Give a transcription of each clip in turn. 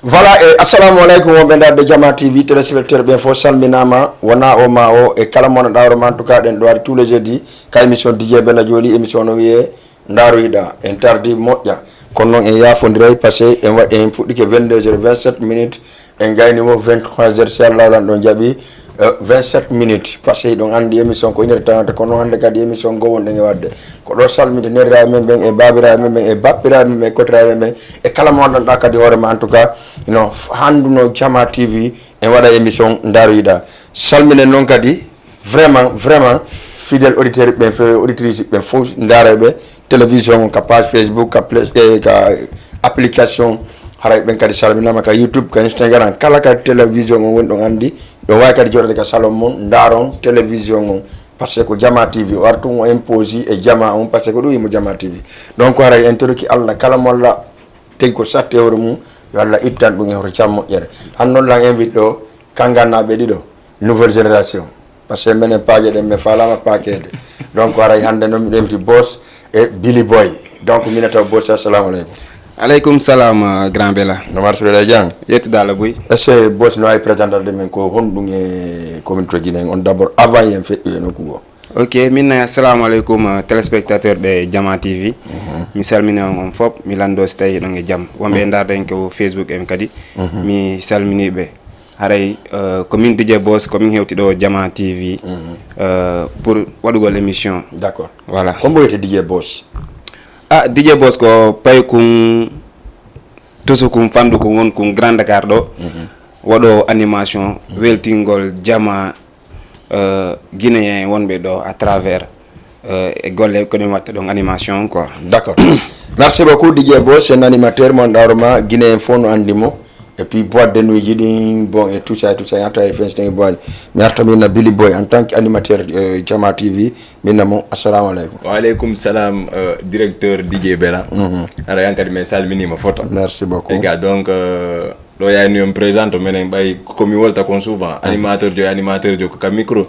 Voilà, assalamu alaikum wonɓe darde Jama TV téléspectateur ɓen fof salminama wona o ma o e kala mona ɗawroma en tout cas ɗen ɗo ari tous les jeudis ka émission DJ Bella Joli émission no wiye daroyiɗa en tardi moƴƴa kono noon en yafodiray par ce que en waɗi en fuɗɗike 22h27 minutes en gaynimo 23h si Allah lan ɗon jaaɓi 27 minutes par ce que ɗon andi émission ko 1h30 kono hande kadi émission gowonɗen e wadde ko ɗo salmide neriraɓe men ɓen e babiraɓe men ɓen e baɓɓiraɓe men e kotiraɓe men e kala mo gandanɗa kadi hoorema en tout cas no handuno Jama TV en waɗa émission daroyiɗa salminen noon kadi vraiment fidèle auditeur ɓen fe auditrice ɓen fof daroɓe télévision ka page Facebook ka application haray ɓen kadi salminama ka YouTube ka Instagram kala kadi télévision on woni ɗon andi ɗon wawi kadi joɗade ka salon mum daron télévision on par ce que ko Jama TV o artu o impose e Jama on par ce que ɗum wimo Jama TV donc haray en torki Allah kala molla tegi ko satti hewre mum yo Allah ittan ɗum e hoto jam moƴƴere han noon lan invite ɗo kangannaɓe ɗiɗo nouvelle génération par ce que minen paaje ɗen min falama paakede donc haray hande noon miɗo inviti Boss e Billy Boy donc minataw Boss assalamu aleykum. Aleykum salam grand Bella. No marsuɗeɗe jang yettuɗala boy est ce que Boss no wawi présentade men ko honɗum e commune to Guinée on d' abord avant yen feƴƴu e nokku goo. Ok min assalamu aleykum téléspectateur ɓe Jama TV mi salmini on fof mi lando so tawi ɗon e jaam wonɓe darden ko Facebook en kadi mi salminiɓe haray komin DJ Boss komin hewtiɗo Jama TV pour waɗugol émission. D' accord voilà ko mboyete DJ Boss? DJ Boss ko pay kum tusu kum fandu ko won kum Grand Dakar ɗo waɗo animation weltingol Jama guinéen wonɓe ɗo à travers e golle komin watta ɗon animation quoi. D' accord merci beaucoup DJ Boss un animateur mon ɗawroma guinéen fof no andimo et puis boîte de nuit jiɗi bon et tout ça yarta e festin boîte mi arta minna Billy Boy en tant que animateur Jama TV minna mo assalamu aleykum. Waaleykum salam directeur DJ Bella aɗa yankadi min salminima foto merci beaucoup ega donc ɗo yani on présente menen ɓay komi wolta kon souvent animateur jo ko ka micro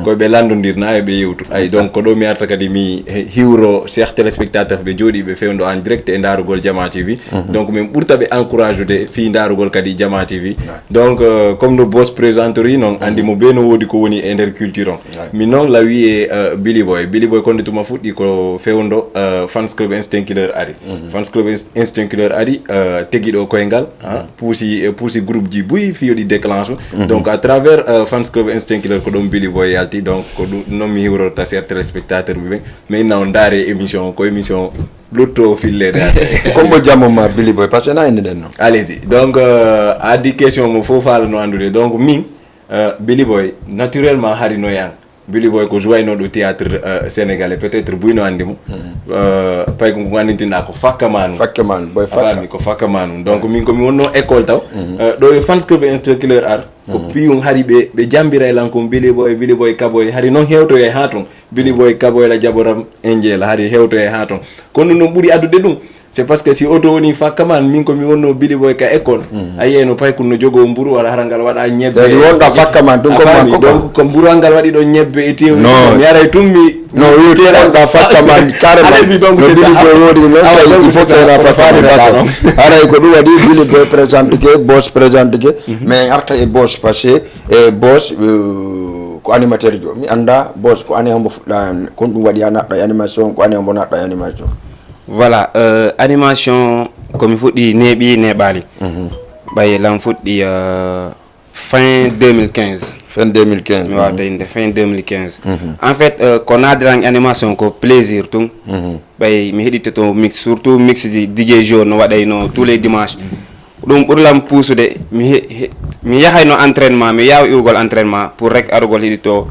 koyeɓe landodirna e ɓe yewtu ay donc ko ɗo mi arta kadi mi hiwro cheikh téléspectateur ɓe jooɗiɓe fewdo en direct e darugol Jama TV donc min ɓurta ɓe encourage ude fi darugol kadi Jama TV donc comme no Boss présentori noon andi mo be no woodi ko woni e nder culture on min noon la wiye Billy Boy konde tuma fuɗɗi ko fewdo fans club instinct killer ari fans club instinct killer ari teguiɗo koyngal pousi groupe ji buy fi yoɗi déclenche donc à travers fans club instinct killer ko ɗum Billy Boy yalti donc ko ɗum noon mi hiwrota cher téléspectateur ɓe mais naw daare émission ko émission lutto fillede combo jammo ma Billy Boy par ce que na enne ɗen noon allez-y donc addi question mo fof falano andude donc min Billy Boy naturellement harino yan Billy Boy ko jouwaynoɗo théâtre sénégalais peut-être buyno andimo pay ko ganditinɗa ko fakkamanu boy fami ko fakkamanu donc min komi wonno école taw ɗo e fans club instructeur art ko piyum hari ɓe jambira e lankom Billy Boy kaboy hari noon hewtoye ha ton Billy Boy kaboy la jaboram enjeela hari hewtoye ha ton kono noon ɓuuri addude ɗum c'est parce que si auto woni fakkaman min komi wonno Billy Boy ka école a yiyeno pay ko no jogo mburu wala harangal waɗa ñebbe wonɗa fakkaman ɗum ko donc ko mburu ngal waɗi ɗo ñebbe e tew mi aray tummi no wi'uteɗa fakkaman carrément donc Billy Boy woodi non tawi il faut tena fakkaman aray ko ɗum waɗi Billy Boy présente ke Boss présente ke mais arta e Boss parce que e Boss ko animateur jo mi anda Boss ko ane hombo fuɗɗa kon ɗum waɗi ha naɗɗa e animation ko ane hombo naɗɗa e animation. Voilà animation komi fuɗɗi neeɓi neeɓali ɓay lam fuɗɗi fin 2015 mi wawta inde fin 2015 en fait ko nadiran animation ko plaisir tum ɓay mi heɗitte to mix surtout mix ji DJ Jo no waɗayno tous les dimanches ɗum ɓurlam puusude mi yahayno entraînement mi yawa iwgol entraînement pour rek arugol heɗito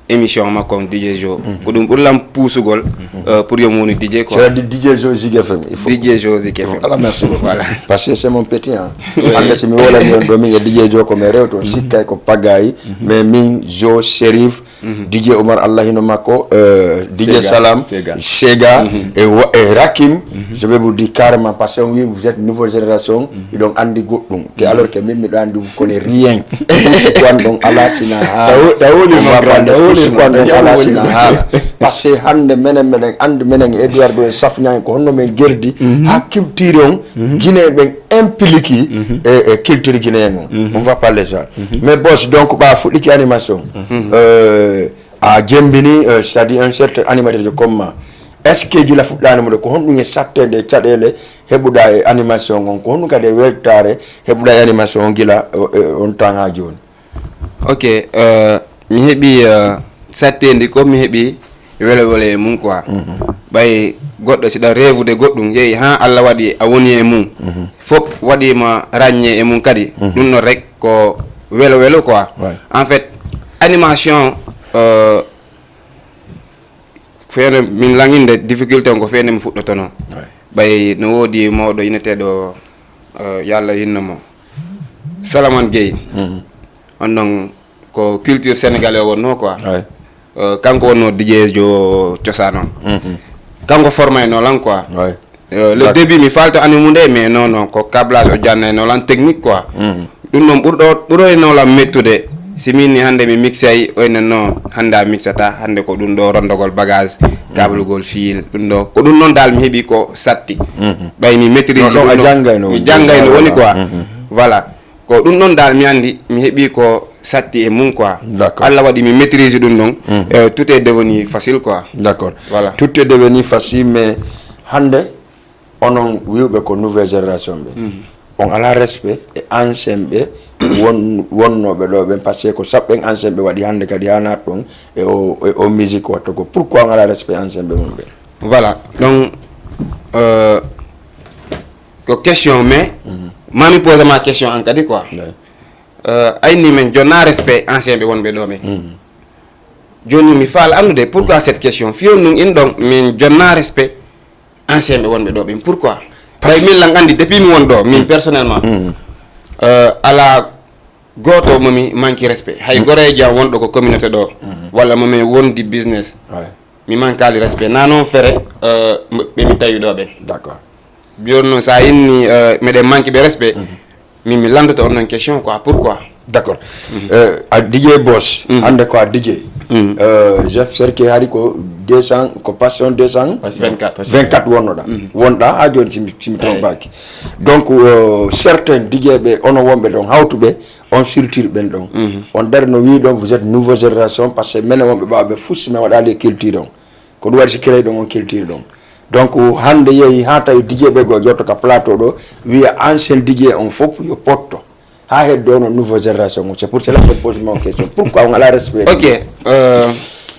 émission makko DJ Jo ko ɗum ɓurlam puusugol pour yo moni DJ quoi. C'est DJ Jo Zik FM. DJ Jo Zik FM. Voilà, merci beaucoup. Voilà. Parce que c'est mon petit hein. Ande si mi wala mi on do mi DJ Jo ko me rewto sikkay ko pagayi mais min Jo Shérif DJ Omar Allahino Mako, DJ Salam, Sega et Rakim. Je vais vous dire carrément, parce que oui, vous êtes une nouvelle génération, et donc Andy Goudou, alors que même Andy vous connaît rien. Donc Allah Sinaha, parce que Hande Meneng, Andy Meneng, Eduardo Safnya, qu'on nomme Gerdi, à culture Guinée impliqué et culture guinéenne. On va parler de ça. Mais boss, donc, bah, faut dire animation. À Djembini, c'est-à-dire un certain animateur de comment. Est-ce que il a fait l'animation quand on est certain de tchadele, hebouda animation, quand on a des weltare, hebouda animation gila on tang à John. Ok, mi hebi certain de comme mi hebi wele mun quoi. Bay goddo sida revude goddum yeyi ha Allah wadi a woni e mum fop wadi ma ragné e mum kadi dum no rek ko welo quoi en fait animation fene min langinde difficulté ko fene mi fuddo tono bay no wodi mawdo inetedo yalla hinnamo Salaman Gueye on non ko culture sénégalais wonno quoi kanko wonno DJ jo ciosano kanko formé no lan quoi le début mi falto animude mais non ko câblage o janne no lan technique quoi dum non burdo no la méthode si minni hande mi mixay o non handa mixata hande ko dum do rondogol bagage câble gol fil dum do ko dum non dal mi hebi ko satti bay mi maîtrise mi jangay no woni quoi voilà ko dum non dal mi andi mi hebi ko satti et mun quoi Allah wadi mi maîtrise dum non tout est devenu facile quoi d'accord voilà tout est devenu facile mais hande onon wiube ko nouvelle génération be on a la respect et ancien be wonno be do ben parce que sabben ancien be wadi hande kadi hana don et au musique wato ko pourquoi on a la respect ancien be mon be voilà donc ko question mais mami pose ma question en kadi quoi ay ni men jonna respect ancien be wonbe do be joni mi fal andude pourquoi cette question fion nun in donc min jonna respect ancien be wonbe do be pourquoi parce que min lang andi depuis mi won do min personnellement ala goto momi manki respect hay gore jam wondo ko communauté do wala momi wondi business mi mankali respect nanon fere be mi tawi do be d'accord bionno sa inni mede manki be respect mi landoto on non question quoi pourquoi d'accord a DJ boss hande ko a DJ j'espère que hariko 200 ko passion 224 wonnoda wonda a joni simi ton baki donc certains DJ be ono wombe don hawtube on surtir ben don on darno wi don vous êtes nouvelle génération parce que mena wombe baabe fussi me wada les culture don ko do wadi kire don on culture don donc hande yeyi hata DJ be go jotto ka plateau do wi ancien DJ on fop yo potto ha heddo no nouvelle génération c'est pour cela que je pose mon question pourquoi on a la respect ok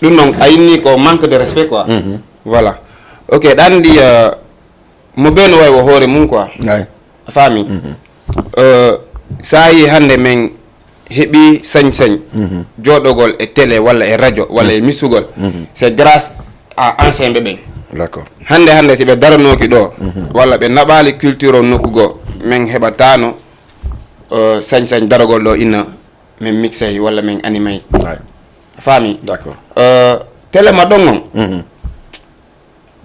dum non ayni ko manque de respect quoi voilà ok dandi mo ben way wo hore mun quoi fami sa yi hande men hebi sañ jodogol e télé wala e radio wala e misugol c'est grâce à ancien bébé d'accord hande si be daranoki do wala be nabali culture nokkugo men hebatano sañ daragol do ina men mixay wala men animay fami d'accord télé ma dongon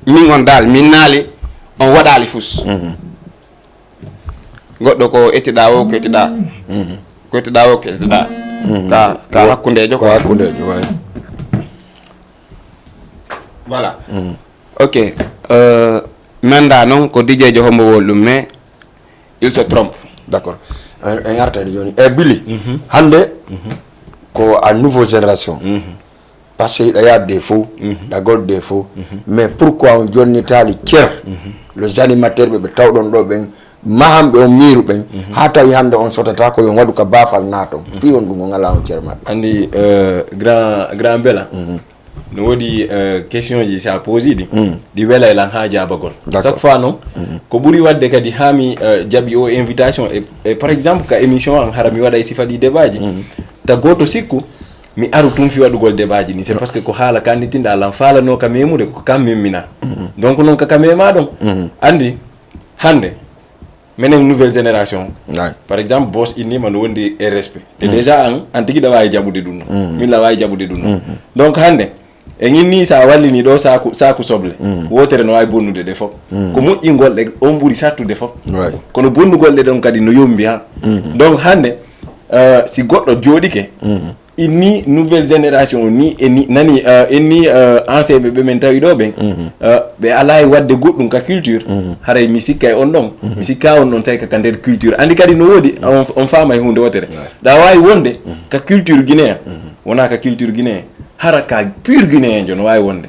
min on dal min nali on wadali fus goddo ko etida o ko etida ko etida o ko etida ka hakkundejo ko hakkundejo way voilà ok manda non ko DJ jo hombo wolum mais il se trompe d'accord un artiste joni e Billy hande ko a nouvelle génération parce que il y a des défauts d'accord défaut mais pourquoi on jonni tali tier les animateurs be tawdon do ben mahambe on miru ben hata wi hande on sotata ko yon wadu ka bafal nato pi on dum ngala on tier mabbe andi grand bella no wodi question ji sa posi di wela lan ha jabagol chaque fois non ko buri wadde kadi hami jabi o invitation et par exemple ka émission an harami wada e sifadi débat ji ta goto sikku mi aru tum fi wadugol débat ji ni c'est parce que ko hala kanditinda lan fala no ka memude ko kam memmina donc non ka kamema don andi hande menen nouvelle génération Ouais. par exemple boss inni man wondi e respect te déjà an tigi da wawi jabude dum min la wawi jabude dum donc hande e nginni sa wallini do saku soble wotere no wawi bonnude de fop ko moƴƴingol ɗe on ɓuuri sattude fop Ouais. kono bonnugol ɗe ɗon kadi no yombi ha donc hande si goɗɗo jooɗike inni nouvelle génération ni nani inni ancien ɓe men tawi ɗo ɓen ɓe ala e wadde goɗɗum ka culture haray mi sikka e on ɗon mi sikka on ɗon tawi ka nder culture andi kadi no woodi on faama e hunde wotere ɗa wawi wonde ka culture guinéen wona ka culture guinéen hara ka pure guinéen jo no wawi wonde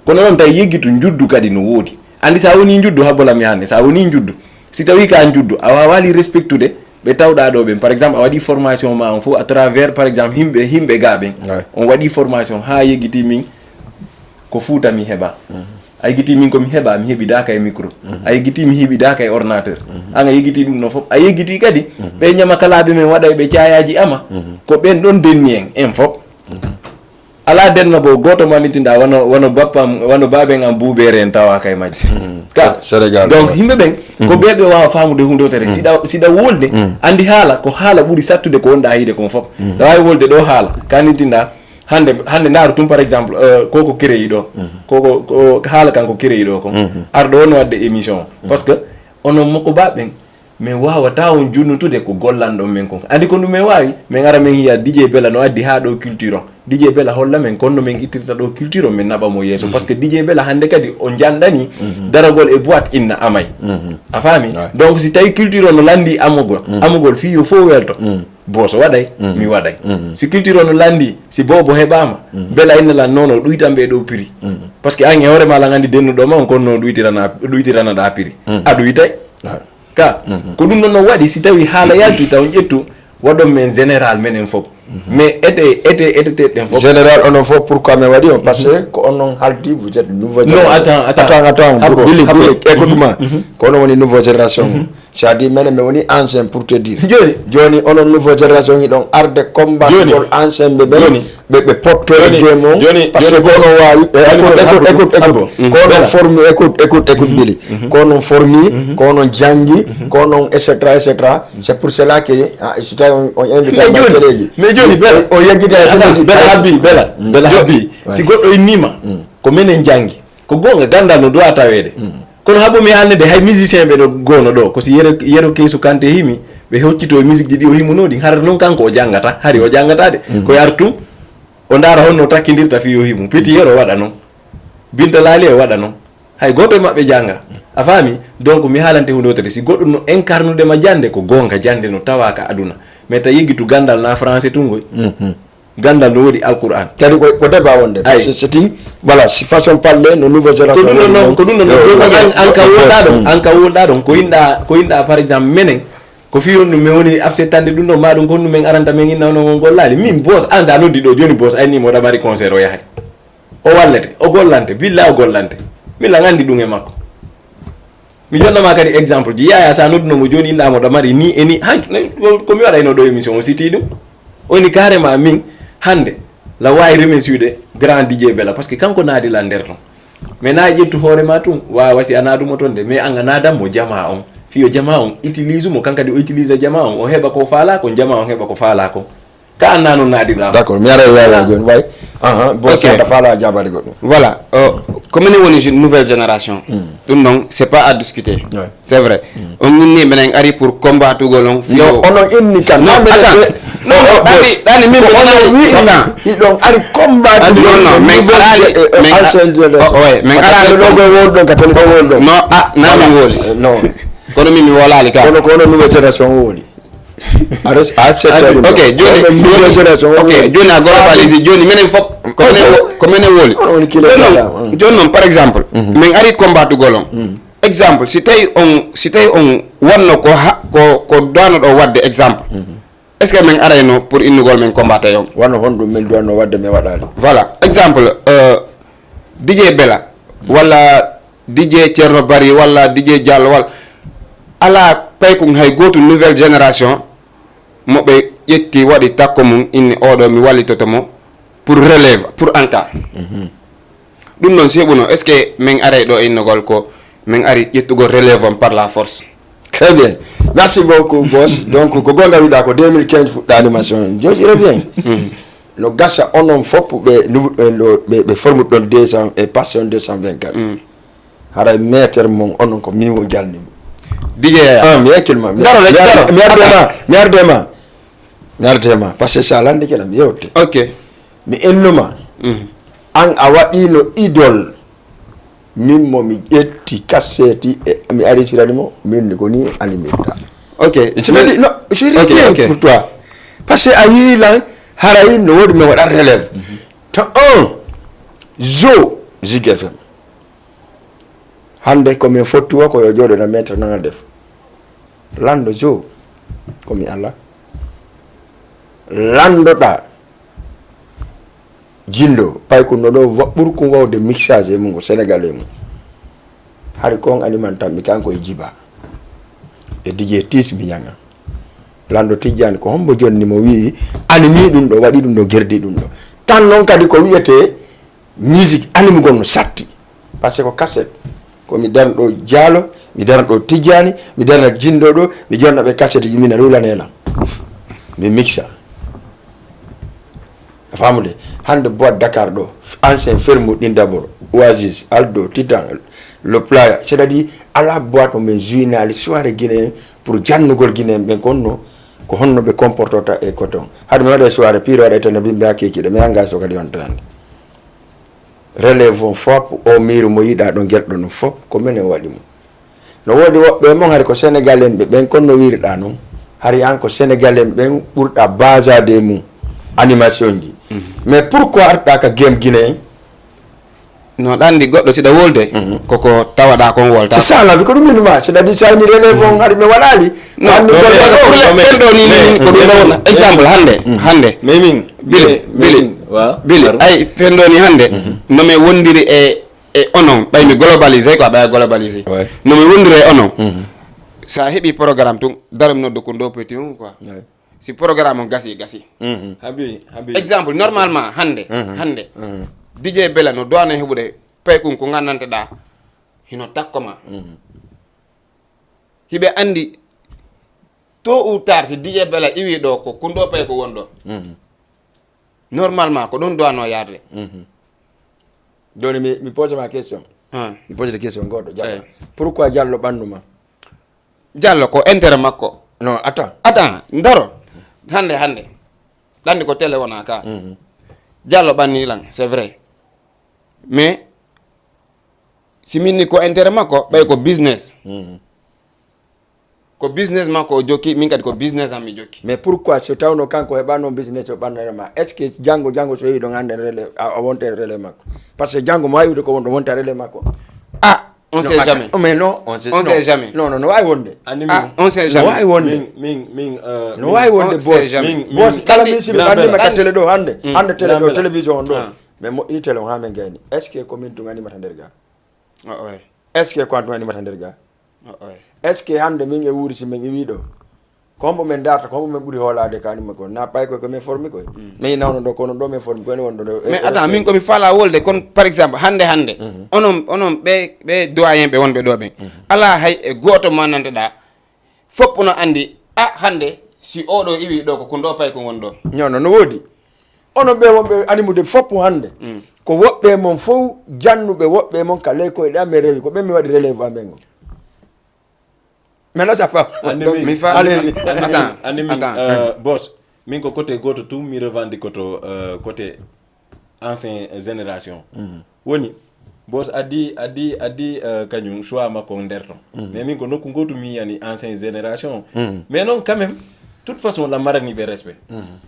kono noon tawi yeggitu juddu kadi no woodi andi sa woni juddu habbolami hannde sa woni juddu si tawi ka juddu a wawali respectude ɓe tawɗa ɗo ɓen par exemple a waɗi formation ma on fof à travers par exemple himɓe ga ɓen on waɗi formation ha yeggiti min ko Fouta mi heɓa a yeggiti min komi heɓa mi heɓidaka e micro a yeggiti mi heɓidaka e ordinateur an a yeggiti ɗum no fof a yeggiti kadi ɓe ñama kalaɓe men waɗa ɓe cayaji ama ko ɓen ɗon denni en fof ala denno bo goto manitinɗa wono bappam wono baben am buubere en tawa kay majji ka Sénégal donc himɓe ɓen ko ɓeɓe wawa famude hunde wotere siɗa wolde andi haala ko haala ɓuuri sattude ko wonɗa hiide kon foof ɗa wawi wolde ɗo haala kanitinɗa hande ndaaru tum par exemple koko créyi ɗo koko haala kanko créyi ɗo kon arɗo won wadde émission par ce que onon makko baɓen min wawata on junnutude ko gollanɗon men kon andi ko ɗum min wawi min ara min hiya DJ Bella no addi ha ɗo culture on DJ Bella holla men konno min ittirta ɗo culture on min naɓamo yeeso par ce que DJ Bella hande kadi o janɗani daragol e boîte inna amay a faami donc si tawi culture on no landi amugol fiyo fo welto boso waɗay mi waɗay si culture on no landi si bobo heɓama Bella inna lan noon o ɗuytanɓe ɗo prix par ce que an e hoorema lan andi dennuɗoma on konno ɗuytiranaɗa prix a ɗuytay ka ko ɗum ɗon no waɗi si tawi haala yalti taw ƴettu waɗon men général menen fof mais ete ɗen fof général onon fof pourquoi mi waɗi on par ce que ko onon haldi vous êtes nouveau non attends Billy écoute-moi ko onon woni nouveau génération c'est à dire menen mi woni ancien pour te dire joni onon nouveau génération yi ɗon arde combat gol ancien ɓe ɓe pottore game on par ce que ko onon wawi écoute ko onon formi écoute Billy ko onon formi ko onon janggi ko onon etc c'est pour cela que si tawi on invite ma téléji mais joni o yeggita bela habbi si goɗɗo innima ko minen jangi ko gonga gandal no dowa tawede kono haɓomi hannde de hay musicien ɓe ɗo gono ɗo ko si yero Keesu Kanté himi ɓe hoccito e musique ji ɗi o himunoɗi har noon kanko o jangata hari o jangatade koye artum o daara honno takkidirta fi o himu piti yero waɗa noon Binta Laali o waɗa noon hay goto e maɓɓe janga a faami donc mi haalante hunde wotere si goɗɗum no incarnudema jande ko gonga jande no tawaka aduna mais ta yeggitu gandal na français tungoy gandal no woodi alquran kadi ko deba wonde parce que c'est voilà si façon parler no nouveau génération ko ɗum ɗon an ka wolɗa ɗon ko yinɗa par exemple menen ko fiyon ɗum min woni absetande ɗum ɗo maɗum ko ɗum min aranta min inna no gollali min boss an sa noddi ɗo joni boss ayni moɗa mari concert o yahay o wallete o gollante billa o gollante milla gandi ɗum e makko mi jonnama kadi exemple ji yaya sa noddunomo joni innamo ɗo mari ni e ni komi waɗayno ɗo émission o siti ɗum oni carrément min hande la wawi remerciude grand DJ Bella par ce que kanko naadila nder ton mais na ƴettu hoorema tun wawa wasi a naadumo toon de mais an a naadanmo jama on fiyo jama on utilise mo kankadi o utilise jama on o heɓa ko faala ko jama on heɓa ko faala ko ka anna noon naadirama d'accord mi ara yaya joni way bon sada faala jabade goɗɗum voilà comme ni woni nouvelle génération ɗum noon c'est pas à discuter c'est vrai on inni minen ari pour combatugol on non onon inni kan ɗani min ɗon ari combat min arani ɗo koye wolɗon ka toni ko wolɗon non nami wooli non kono min mi wolali ka kono nouvelle génération wooli ok joni a globalise joni minen fof ko minen wooli joni noon par exemple min ari combatugol on exemple si tawi on wonno ko dowanoɗo wadde exemple est ce que min arayno pour innugol min combatta yon wonno honɗum min duwanno wadde mi waɗali voilà exemple DJ Bella walla DJ Thierno Bari walla DJ Diallo walla ala paykum hay goto nouvelle génération moɓe ƴetti waɗi takko mum inni oɗo mi wallitotomo pour relève pour en cas ɗum noon si heɓuno est ce que min aray ɗo innugol ko min ari ƴettugol relève on par la force Très bien. Merci beaucoup, boss. Donc, Kogonga Wida, 2015, l'animation. Je reviens. Le gars, on a fait pour les formes de 200 et passion 224. Hara mettre mon on comme niveau jalni. DJ. Ah, mais quelqu'un. Merdema. Parce que ça, là, on est là. Ok. Mais énormément. An awadi no idol. Min momi etti cassette mi ari ci radimo min ko ni animeta. Ok. Je me dis non, je dis bien pour toi. Parce que ayi là harayi no wodi me wada relève. Ta un zo Zik FM. Hande ko me fotu ko yo jodo na mettre na def. Lando zo ko mi Allah. Lando da jindo pay ko nodo burku wawde mixage mu sénégalais mu hari ko alimenta mi kanko e jiba e DJ tis mi nyanga lando tijjani ko hombo jonni mo wi animi dum do wadi dum do gerdi dum do tan non kadi ko wiete musique animi gonno satti parce que ko cassette ko mi dardo dialo mi dardo tijjani mi dardo jindo do mi jonna be cassette ji mina rulanela mi mixa famule hande boîte Dakar do ancien ferme din d'abord Oasis Aldo Titan le playa c'est-à-dire à la boîte mais journal soirée guinéen pour jannugol guinéen ben konno ko honno be comportota e coton hade mi wada soirée pire wada tan bimbe akeki de mi engage so kadi on tan relève fop o miru mo yida do geldo no fop ko menen wadi mo no wodi wobbe mon hari ko sénégalais be ben konno wirda non hari an ko sénégalais ben burda basade mu animation ji mais pourquoi arta game guinéen no dandi goddo sida wolde koko tawada kon wolta c'est ça la vie ko dum minuma c'est à dire ça ni relève on ngari me wadali no do ni ko do exemple hande mais min Billy ay fendo ni hande no me wondiri e onon bay mi globaliser ko bay globaliser no me wondiri e onon sa hebi programme tum daram no do ko do petit quoi si programme gasi habi exemple normalement hande DJ Bella no doane hebude peykun ko ngannante da hino takkoma hibe andi to ou tard si DJ Bella iwi do ko kundo pay ko wondo normalement ko don doano yarde donc mi pose ma question mi pose des questions godo Diallo pourquoi Diallo banduma Diallo ko intérêt makko non attends ndaro hande dandi ko télé wona ka Diallo banni lang c'est vrai mais si minni ko intérêt makko bay ko business ko business makko jokki min kadi ko business am mi jokki mais pourquoi so tawno kanko e bano business o banama est ce que jango so wi do ngande relais a wonte relais makko parce que jango mo wawi ko wondo wonta relais makko on sait jamais mais non on sait jamais non way wonde on sait jamais way wonde min no way wonde boss kala mi sibi ande ma télé do hande télé do télévision do mais mo ini télé on ha men gani est ce que commune to ngani mata derga est ce que ko ngani mata derga est ce que hande min e wuri si men e wido kombo men data kombo men buri holade kanima ko na pay ko men formi ko mais nawno do kono do men formi ko ne wondo do mais attends min ko mi fala wolde kon par exemple hande onon be doyen be wonbe do be ala hay e goto manante da fop no andi hande si odo iwi do ko kundo pay ko wondo no wodi ono be wonbe animude fop hande ko wobbe mon fo jannube wobbe mon kale ko e me rewi ko be mi wadi relève amen mais là ça pas mi fa attends boss min ko côté goto tout mi revendique côté ancien génération woni boss adi kanyum choix makko nderto mais min ko nokku goto mi yani ancien génération mais non quand même toute façon la marani be respect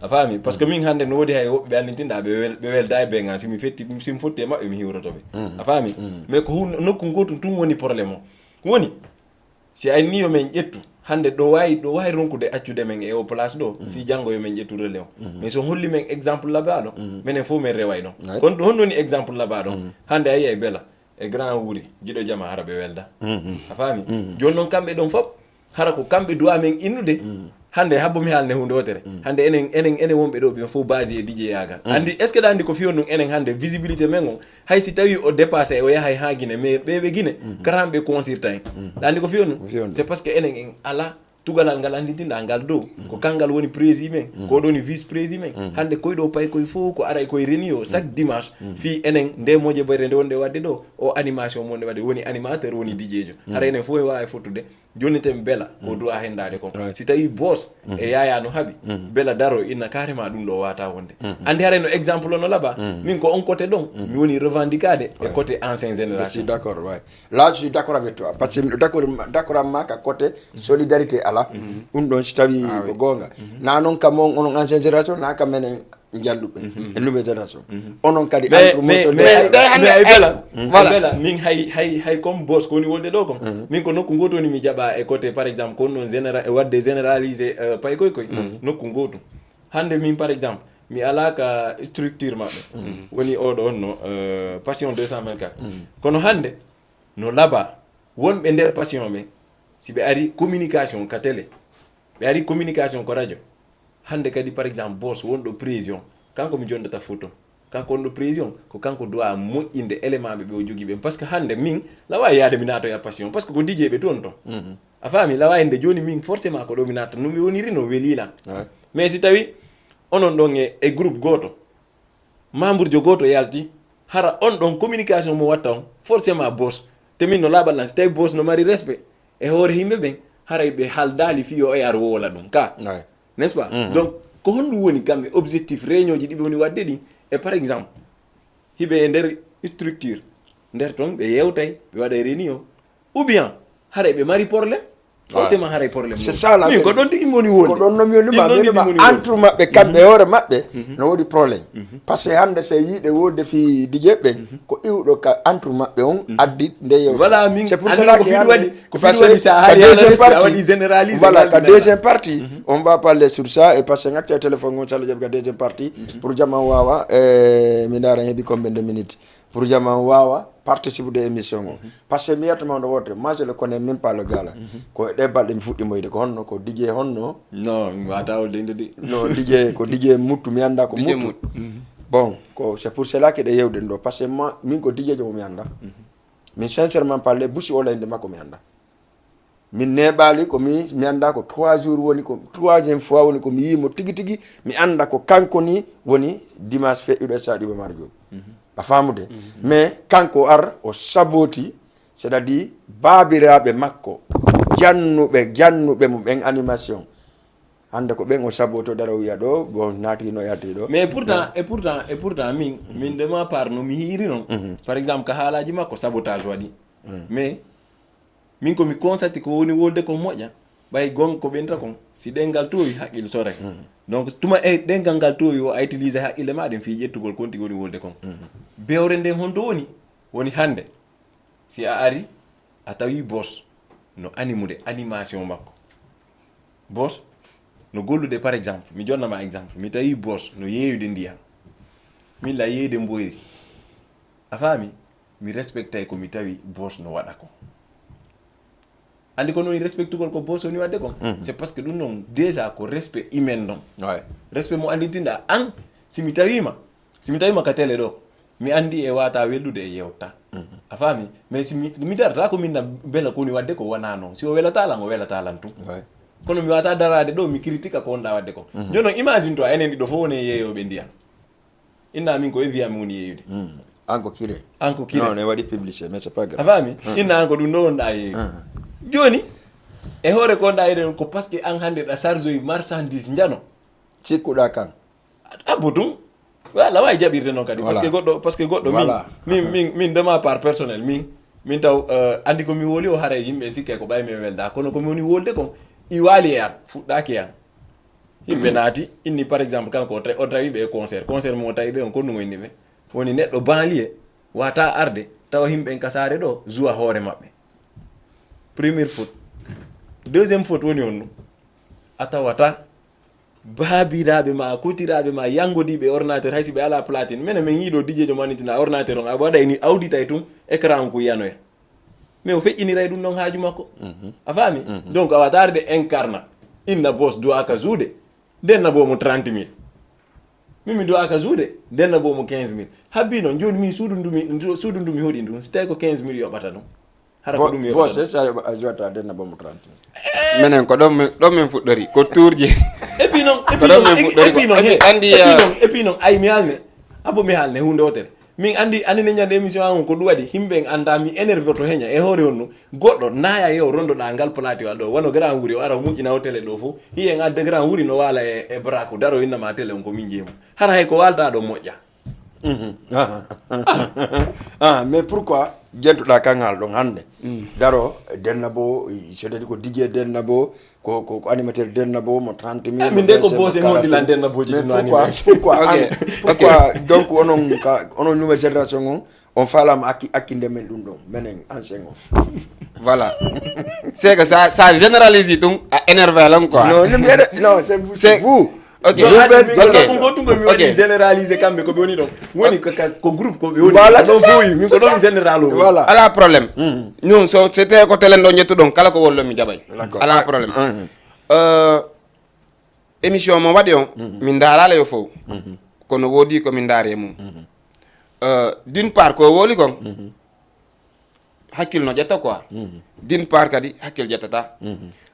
a fami parce que min hande no wodi hay be annintinda be welda e be ngan simi fetti simi fotte ma mi hiwroto be a fami mais ko nokku goto tum woni problème woni si ay niyo men ƴettu hande do wayi ronkude accude men e o place do fi jango yo men ƴettu relais mais so holli men exemple là-bas do menen fo men reway do kon honno ni exemple là-bas do hande ay Bella e grand wuri jido jama harabe welda a fami jon non kambe don fop hara ko kamɓe duwa men innude hande habbomi haalne hunde wotere hande enen wonɓe ɗo ɓe fof base e DJ yagal andi est ce que ɗa andi ko fiyon ɗum enen hande visibilité men on hay si tawi o dépassé o yahay ha Guinée mais ɓeɓe Guinée kara hamɓe consirta en ɗa andi ko fiyon ɗum c'est parce que enen en ala tugalal ngal andintinɗa ngal dow ko kangal woni prési men ko ɗoni vice prési men hande koyɗo pay koye fof ko ara koye réunion chaque dimanche fi enen ndemoje bayre nde wonde wadde ɗo o animation mo nde wadde woni animateur woni DJ jo hara enen fof e wawi fottude joni ten beela o duwa hendade kon si tawi boss e yaya no haaɓi beela daro inna carrément ɗum ɗo wata wonde andi hara no exemple no laaɓa min ko on côté ɗon mi woni revendicade e côté ancien génération. Je suis d'accord, ouais. Là je suis d'accord avec toi parce que d'accord amma ka côté solidarité ala ɗum ɗon si tawi ko gonga na noon kam onon ancien génération na kam menen janduɓe e nouvelle génération onon kadi mais beela min hay comme boss ko woni wolde ɗo kon min ko nokku goto woni mi jaɓa e côté par exemple ko non général wadde généralisé pay koy nokku goto hande min par exemple mi alaka structure maɓɓe woni oɗo on no passion 224 kono hande no laaɓa wonɓe nder passion ɓe si ɓe ari communication ka télé ɓe ari communication ko radio hande kadi par exemple boss wonɗo présion kanko mi jondata photo kanko wonɗo présion ko kanko dowa moƴƴinde élément ɓe ɓe o jogui ɓen par ce que hande min lawawi yaade mi natoya passion par ce que ko DJ ɓe toon a faami lawawi nde joni min forcément ko ɗo mi natta no mi woniri no welila mais si tawi onon ɗon e groupe goto membre jo goto yalti hara on ɗon communication mo watta on forcément boss te min no laaɓal lan si tawi boss no mari respect e hoore yimɓe ɓen haray ɓe haaldali fiyo e ar wowola ɗum ka n'est ce pas donc ko honɗum woni kamɓe objectif réunion ji ɗiɓe woni wadde ɗi et par exemple hiɓe e nder structure nder toon ɓe yewtay ɓe waɗa réunion ou bien haray ɓe mari probléme forcément haray probléme c'est ça la ko ɗon tigi moni wonde ko ɗon nomi wonima entre maɓɓe kamɓe hoore maɓɓe no woodi probléme par ce que hande so yiiɗe wodde fi DJ ɓe ko iwɗo ka entre maɓɓe on addi nde yew voilà min c'est pour cela que waɗi ko fiɗi waɗi sa haari waɗi généralisé voilà ka deuxième partie on va parler sur ça et parce que gacca téléphone on sala jaɓi ka deuxième partie pour jaman wawa mi dara heeɓi combien de minutes pour jaman wawa participe de émission o par ce que mi yiyatama ɗo wotere moi je le connais même pas le gars là ko ɗe balɗe mi fuɗɗimoyde ko honno ko DJ honno non mi wata wolde inde de non DJ ko DJ muttu mi anda ko muttu bon ko c'est pour cela que ɗe yewɗen ɗo par ce que moi min ko DJ jo mo mi anda min sincèrement parler busi o layde makko mi anda min neɓali ko mi anda ko 3 jours woni ko 3e fois woni ko mi yimo tigi tigi mi anda ko kanko ni woni dimanche feƴƴuɗo e saɗiɓe marjo a famude mais kanko ar o saboti c'est à dire babiraɓe makko jannuɓe mo ɓen animation hande ko ɓen o saboto dara wiya ɗo bon natino yalti ɗo mais pourtant min de ma part no mi hiiri noon par exemple ka haalaji makko sabotage waɗi mais min komi constate ko woni wolde ko moƴƴa ɓay gon ko ɓenta kon si ɗengal towi haqqille soray donc tuma e ɗengal ngal towi o a utilisé haqqille maɗen fi ƴettugol konti woni wolde kon bewre nden honto woni hande si a ari a tawi boss no animude animation makko boss no gollude par exemple mi jonnama exemple mi tawi boss no yeeyude ndiyam min la yeeyde mboyri a faami mi respectay ko mi tawi boss no waɗa ko andi ko noon respectugol ko boss woni wadde kon c'est parce que ɗum noon déjà ko respect humain ɗon respect mo andintinɗa an simi tawima ka télé ɗo mi andi e wata wellude e yewta a faami mais si mi darata ko minna bela ko woni wadde ko wona noon si o welatalan o welatalan tum kono mi wata darade ɗo mi critique ko wonɗa wadde ko joni noon imagine to enen ɗiɗo fof woni yeeyoɓe ndiyam inna min ko e wiya mi woni yeeyude anko kire non ne waɗi publicité mais c'est pas grave a faami inna an ko ɗum ɗo wonɗa yeeyu joni e hoore ko wonɗa yeeyde ko par ce que an hande ɗa charge oyi marchandise jano cikkuɗa kan abbo tum wala wawi jaɓirde noon kadi parce que goɗɗo min de ma part personnel min taw andi komi woli o haara yimɓe sikke ko ɓaymi welda kono komi woni wolde kon i waali e an fuɗɗaki e an yimɓe naati inni par exemple kanko o tawiɓe e concert mo tawiɓe on konnugo inni ɓe woni neɗɗo banlier wata arde tawa yimɓe en kasare ɗo joua hoore maɓɓe première faute deuxième faute woni on ɗum a tawata baabiraɓe ma kotiraɓe ma yangodiɓe ordinateur haysi ɓe ala platine minen min yiiɗo DJ jo manitina ordinateur on a waɗa ni awditay tum écran on ko yiyanoya mais o feƴƴiniray ɗum ɗon haaju makko a faami donc a watarde incarna inna boss do aka zuude denna bo mo 30 000 min mi do aka zuude denna bo mo 15 000 habbi noon joni min suudu ndumi hoɗi ɗum so tawi ko 15 000 yoɓata ɗum hara ko ɗum yoɓata boss sa jota denna bo mo 30 000 minen ko ɗon min fuɗɗori ko tourji et puis noon ay mi haalne abo mi haalne hunde wotere min andi ne ñande émission an ko ɗum waɗi himɓe anda mi énerve to heña e hoore on no goɗɗo naya yew rondoɗa ngal platiwal ɗo wono grand wuuri o ara moƴƴina o télé ɗo fof hiyen adde grand wuuri no waala e braque daro innama télé on ko min jeemu hara hay ko walta ɗo moƴƴa mais pourquoi jentuɗa kangal ɗon hande daro denna bo c'est-à-dire ko digue denna bo ko animateur denna bo mo 30 000 min de ko bose mondilan denna boji pourquoi donc onon nouvelle génération on falama akkinde men ɗum ɗon menen ancien o voilà c'est que ça généralise tum a énervé lan quoi non c'est vous ok goɗɗum mi waɗi généralisé kamɓe koɓe woni ɗon woni ko groupe koɓe woni ɗon fowi min ko ɗon général o voilà ala probléme ñun so c'était ko télé ɗo jettuɗon kala ko wollo mi jaɓay ala probléme émission mo waɗi on min darala yo fof kono woodi komin daari e mum d'une part ko woli kon hakkille no ƴetta quoi d'une part kadi hakkille ƴettata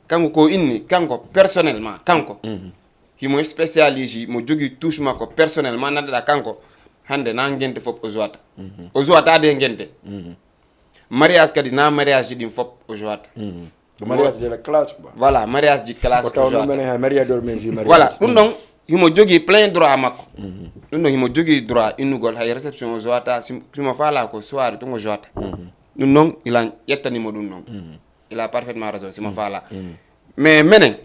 kanko ko inni kanko personnellement kanko himo spécialise mo jogui touche makko personnellement naddeɗa kanko hande na gente foof o jowata de gente mariage kadi na mariage ji ɗin foof o jowata mariage de la classe quoi voilà mariage ji classe o jowata voilà ɗum ɗon himo jogui plein droit makko ɗum ɗon himo jogui droit innugol hay réception o jowata simo faala ko soirée tongo jowata ɗum ɗon ila ƴettanimo ɗum ɗon il a parfaitement raison simo faala mais menen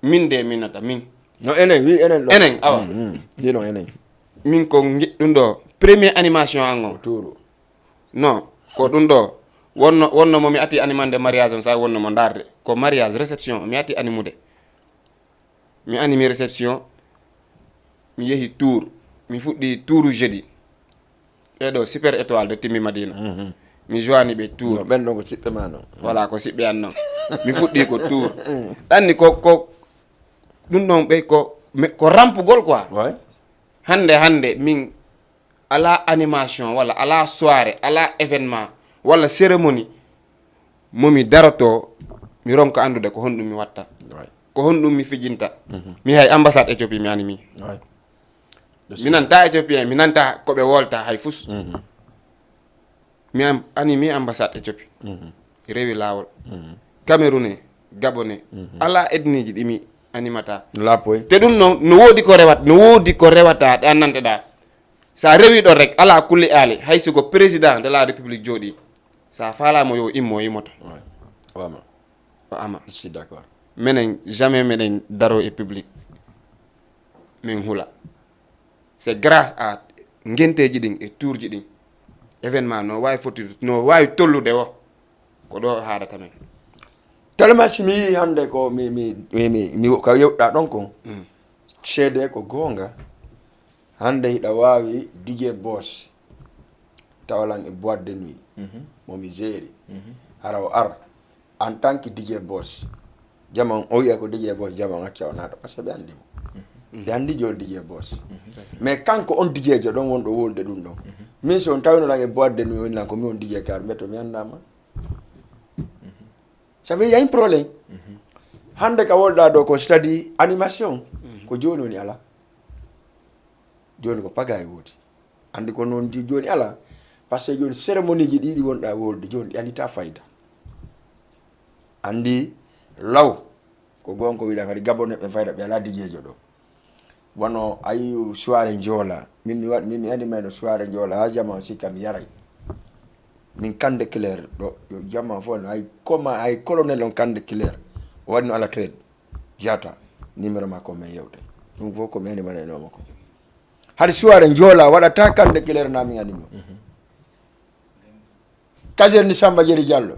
min de minata min no enen awa dino enen min ko ɗum ɗo premier animation an o touru non ko ɗum ɗo wonno mo mi atti animande mariage on sa wonno mo darde ko mariage réception mi atti animude mi animi réception mi yehi tour mi fuɗɗi touru jeudi ɓeɗo super étoile de Timmi Madina mi joini ɓe tour ɓen ɗon ko siɓɓe ma noon voilà ko siɓɓe an noon mi fuɗɗi ko tour ɗanni ko ɗum ɗon ɓe ko rampugol quoi hande min ala animation walla ala soirée ala événement walla cérémonie momi daroto mi ronka andude ko honɗum mi watta ko honɗum mi fijinta mi hay ambassade Éthiopie mi animi mi nanta Éthiopien mi nanta koɓe wolta hay fus mi animi ambassade Éthiopie rewi lawol Cameroun Gabon ala ethnie ji ɗimi animata te ɗum noon no woodi ko rewata ɗe annanteɗa sa rewi ɗon rek ala kulli aali hay siko président de la république jooɗi sa falamo yo immo yimoto o ama je suis d'accord minen jamais meɗen daro e public min hula c'est grâce à genteji ɗin e tour ji ɗin événement no wawi tollude o ko ɗo haadata men tellement si mi yii hannde ko mi ka yewɗa ɗon kon ceede ko goonga hannde hiɗa waawi DJ Boss tawalan e boîte de nuit momi géri hara o ar en tant que DJ Boss jaman o wiya ko DJ Boss jaman acca o naata par ce que ɓe anndi mo ɓe anndi joni DJ Boss mais kanko on DJ jo ɗon wonɗo wolde ɗum ɗon min so on tawinoɗan e boîte de nuit wonilan ko mi on DJ kar mbiyetto mi anndama ça veut dire y a un problème hande ka wolɗa ɗo ko c'est-à-dire animation ko joni woni ala joni ko pagaye woodi andi ko noon joni ala par ce que joni cérémonie ji ɗiɗi wonɗa wolde joni ɗi andita fayida andi law ko gonko wiɗa kadi gabone ɓe fayda ɓe ala dijejo ɗo wono ayi soirée joola min mi andi mayno soirée joola ha jama sikka mi yaray min Kande Claire ɗo yo jamma fof ay colonel on Kande Claire o waɗino ala trade jata numéro makko men yewte ɗum fof komi animanenoma ko haɗa soirée joola waɗata Kande Claire nami animo caserne Samba Diéry Diallo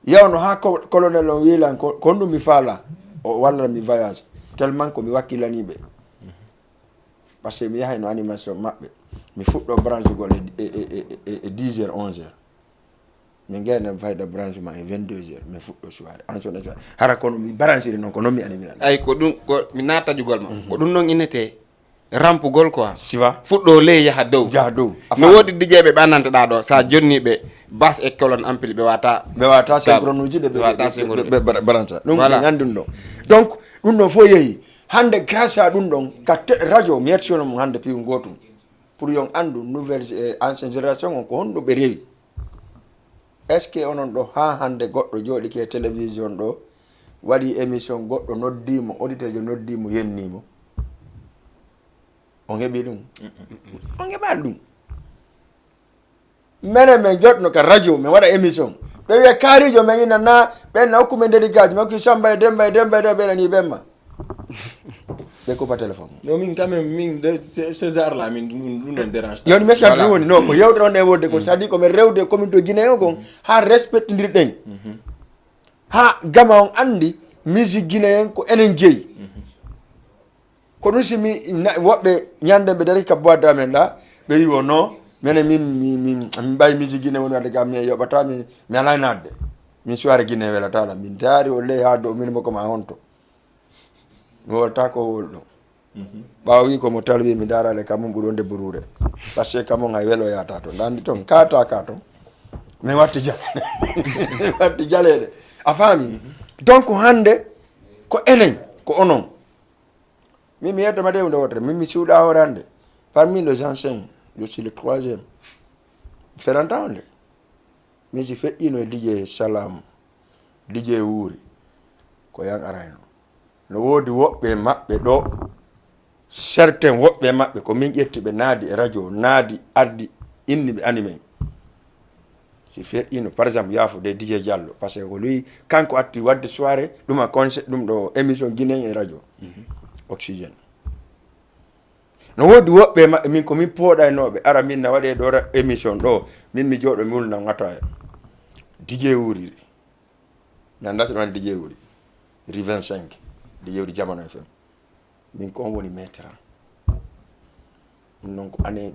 yawno ha colonel on wilan kon ɗum mi faala o walla mi voyage tellement ko mi wakkilaniɓe par ce que mi yahay no animation maɓɓe mi fuɗɗo branche gol e 10 heures 11 heures min gayna fayda branchement e 22h mi fuɗɗo soirée en sona soirée hara kono mi branchiri noon ko noon mi animira ay ko ɗum ko mi natajugol ma ko ɗum noon innete rampugol quoi siwa fuɗɗo ley yaha dow no woodi dijeɓe ɓannanteɗa ɗo sa jonniɓe bas e colonne ampli ɓe wata synchronie uji ɓe brancha ɗum voilà. ɓe gandi ɗum ɗon donc ɗum ɗon fof yeehi hande grâce à ɗum ɗon ka radio mi yettiyono mum hande piiw gotum pour yon andu nouvelle ancienne génération on ko honɗo ɓe rewi est ce que onon ɗo ha hande goɗɗo jooɗiki e télévision ɗo waɗi émission goɗɗo noddimo auditeur jo noddimo yennimo on heeɓi ɗum on heɓani ɗum minen min jotno ka radio min waɗa émission ɓe wiya kaarijo men inana ɓenna hokkumen dédicace mi hokki Samba e Demba e Demba e Demba ɓenani ɓemma ɓe coupa téléphone non min quand même min de ce genre là min ɗum ɗon dérange yoni mi eskati ɗum woni non ko yewde on e wodde ko c'est à dire komin rewde commune to Guinée o kon ha respectodirɗen ha gama on andi musique guinéen ko enen jeeyi ko ɗum si mi woɓɓe ñande ɓe dari ka boîte amen ɗa ɓe wi o non minen min ɓawi musique guinéen woni wadde kam mi yoɓata mi ala nadde min soirée guinéen welataɗa min daari o ley ha dow min mo koma honto mi wolta ko wol ɗon ɓawa wi komo talwi mi darale kamum ɓuuri on debbo ruure par ce que kamum hay welo yata toon dandi toon kata ka toon min watti mi watti jaleɗe a faami donc hande ko enen ko onon min mi yettoma de hunde wotere min mi suuɗa hoore hande parmi les anciens je suis le 3e feranta onde min si feƴƴino e DJ Salam DJ Wuuri ko yan arayno no woodi woɓɓe maɓɓe ɗo certain woɓɓe maɓɓe ko min ƴetti ɓe naadi e radio naadi ardi inni ɓe animé si feƴƴino par exemple yaafude DJ Diallo par ce que ko lui kanko atti wadde soirée ɗum a concert ɗum ɗo émission guinéen e radio oxygéne no woodi woɓɓe maɓɓe min komin pooɗaynoɓe ara min na waɗe ɗo émission ɗo min mi jooɗo mi wulnan ataya DJ Wuuri mi andata ɗon DJ Wuuri ri 25 de yewdi Jamano FM min ko on woni maître ɗum noon ko année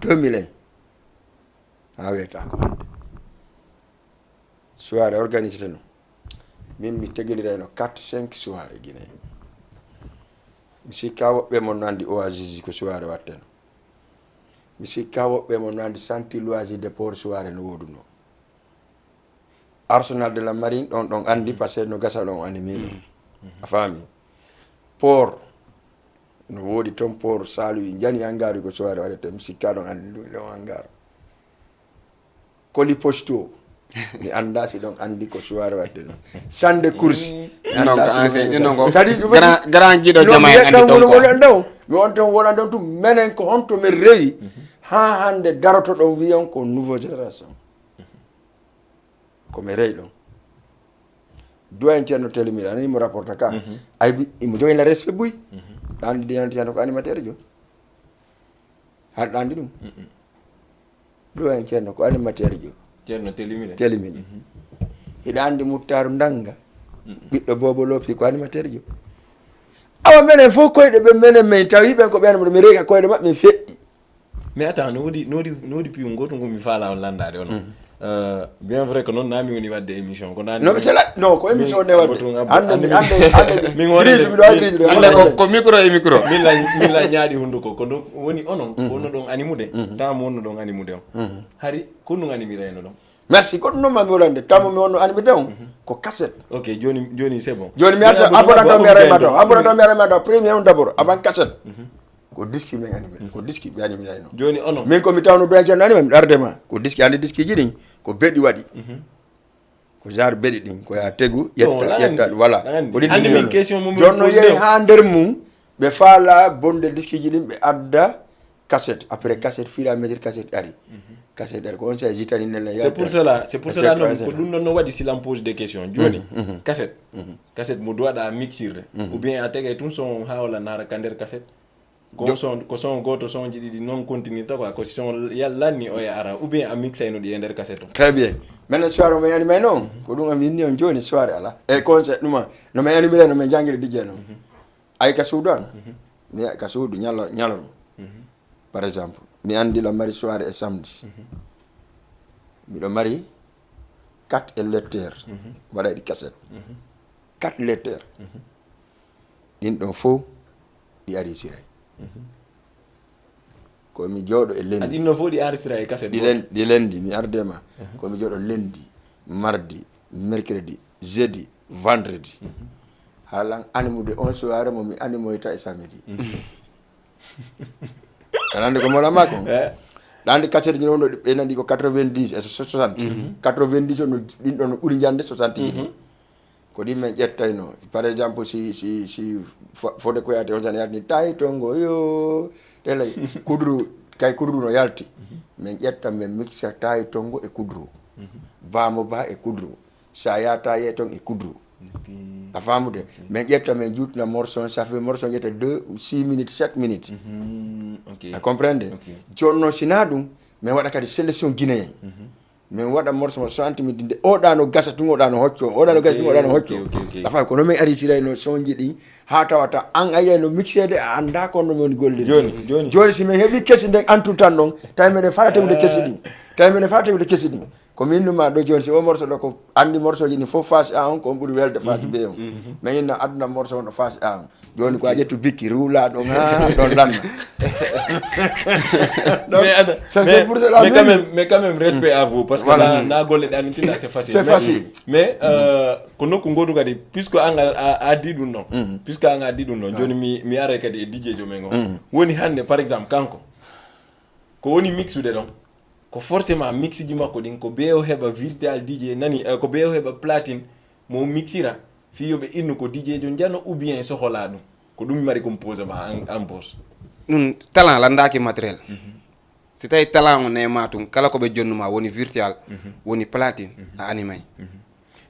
2001 ha wiyetako hande soirée organisé no min mi tegelirayno 4-5 soirée Guinée mi sikka woɓɓe mon no andi Oasis ko soirée watteno mi sikka woɓɓe mon no andi Santi Loisir de port soirée no woduno Arsenal de la Marine ɗon andi par ce que no gasa ɗon animé a faami port no woodi toon port Saluy jani Angari ko soirée waɗete mi sikka ɗon andi ɗum ɗon Angara Koli Posto mi anda si ɗon andi ko soirée waɗete ɗon Sande Course grand jiɗo jama en andi toon ko mi on toon wona ɗon tum menen ko honto min rewi ha hande daroto ɗon wiyon ko nouveau génération ko mi rewi ɗon doyen ceerno telemiɗa ani mo rapporta ka aybi imo joguina respect buy ɗandi ɗiyantiano ko animateur jo haɗa ɗandi ɗum doyen ceerno ko animateur jo ceerno telemiɗa hiɗa andi Muttaru Ndanga ɓiɗɗo Bobo Lopsi ko animateur jo awa menen fof koyɗe ɓe menen min tawi ɓen ko ɓen mi rewi koyɗe maɓɓe mi feƴƴi mais attends no woodi piiw goto ngo mi faala on landade on bien vrai que noon nami woni wadde émission ko nani non c'est là non ko émission ne wadde hande ko micro e micro min la ñaaɗi hunduko ko woni onon wonno ɗon animude tamo wonno ɗon animude on hari ko ɗum animirayno ɗon merci ko ɗum noon mami wolande tamo mi wonno animude on ko cassette ok joni c'est bon joni mi arta abonnato mi arayma taw premier on d' abord avant cassette ko disque men animé ko disque ɓe animirayno joni onon min komi tawno doyen ceerno anima mi ɗardema ko disque andi disque ji ɗin ko beɗi waɗi ko genre beɗi ɗin ko ya tegu yetta voilà ko ɗin jonno yeehi ha nder mum ɓe faala bonde disque ji ɗin ɓe adda cassette après cassette fur et à mesure cassette ari cassette ari ko on sa jitani nene c'est pour cela non ko ɗum ɗon no waɗi silam pose des questions joni cassette mo dowaɗa mixirde ou bien a tegay tun son ha walla nara ka nder cassette ko son goto son ji ɗiɗi non continuita quoi ko son lanni o e ara ou bien a mixayno ɗi e nder cassette o très bien maintenant soirée mi animay noon ko ɗum ami inni on joni soirée ala e concert ɗuma no mi animire no mi jangguiri dijje noon ay ka suudu an mi ka suudu ñaloro par exemple mi andi la mari soirée et samedi miɗo mari 4 lecteurs waɗa ɗi cassette 4 lecteurs ɗin ɗon fof ɗi arisiray komi jooɗo e lendi ɗin ɗon fof ɗi arisiray e cassette ɗi lendi mi ardema komi jooɗo lendi mardi mercredi jeudi vendredi halan animude on soirée mo mi animoyta e samedi anande ko molama ko ɗande cassette ji noon ɗo ɓe nandi ko 90 e 60 90 ono ɗin ɗon no ɓuuri jande 60 ji ko ɗin men ƴettayno par exemple si fode ko yate on tan yaltini tawi tongo yo telay kudru kay kudru no yalti min ƴetta min mixa tawi tongo e kudru bamo ba e kudru sa yata ye ton e kudru a famude min ƴetta min jutna morceau ça fait morceau ƴetta 6 minutes 7 minutes a comprendre jonno sina ɗum min waɗa kadi sélection guinéen min waɗa morceau mo 60 minutes nde oɗano gasa tun oɗano hocco oɗano gasa tun oɗano hocco afa ko non min arisirayno sonji ɗi ha tawata an a yiyayno mixede a anda ko no min golliri joni si min heeɓi kesi nde antu tan ɗon tawi meɗen fala tegude kesi ɗi ko min numa ɗo joni si o morceau ɗo ko andi morceau ji ɗi fof face a on ko on ɓuuri welde face b on mais inno aduna morceau on ɗo face a on joni ko a ƴettu bikki ruula ɗon ha ɗon lanna mais quand même respect à vous parce que na golle ɗe anintinɗa c'est facile mais ko nokku godu kadi puisque an a di ɗum ɗon puisque an a di ɗum ɗon joni mi ara kadi e DJ jo men o woni hande par exemple kanko ko woni mixude ɗon ko forcément mix ji makko ɗin ko be o heɓa virtual DJ nani ko be o heɓa platine mo mixira fiyoɓe innu ko DJ jo jano ou bien sohola ɗum ko ɗum mari composement en boss ɗum talent landaki matériel si tawi talent o nema tun kala koɓe jonnuma woni virtual woni platine a animay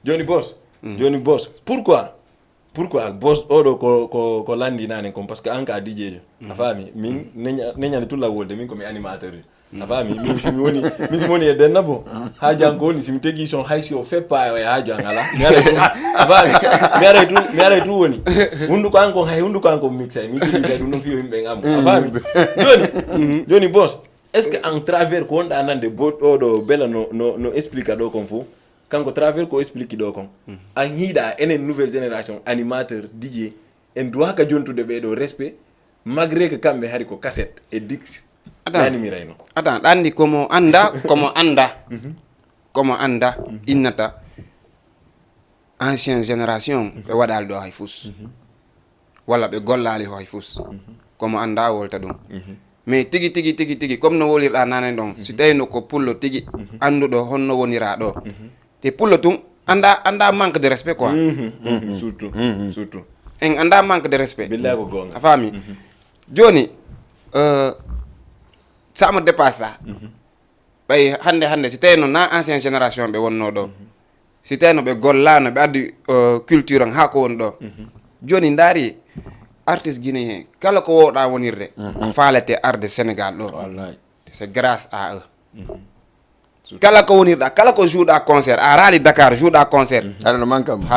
joni boss pourquoi boss oɗo ko landi nane kom par ce que an ka DJ jo a faami min neñande tulla wolde min komi animateur a faami min simi woni e denna bo ha janko woni simi tegui son haysi o feppa o e haaju an ala a faami mi aray tu woni hunduko an kon hay hunduko an kon mixay mi utilisay ɗum ɗon fiyo yimɓe am a faami joni boss est ce que en travers ko wonɗa nande bo oɗo bela no explique ɗo kon fof kanko travers ko explique ɗo kon an hiiɗa enen nouvelle génération animateur DJ en duwaka jontude ɓeɗo respect malgré que kamɓe hari ko cassette et dix animirayno attends ɗanndi komo anda innata ancienne génération ɓe waɗali ɗo hay fus walla ɓe gollali hay fus komo anda wolta ɗum mais tigi comme no wolirɗa nane ɗon si tawino ko pullo tigi anduɗo honno wonira ɗo te pullo tun anda manque de respect quoi surtout en anda manque de respect billahi ko gonga a faami joni sama dépasse ça ɓay hande si tawino na ancienne génération ɓe wonno ɗo si tawino ɓe gollano ɓe addi culture an ha ko woni ɗo joni daari artiste guinéen kala ko wowɗa wonirde faalete arde Sénégal ɗo c'est grâce à eux kala ko wonirɗa kala ko jouɗa concert a raali Dakar jouɗa concert haɗa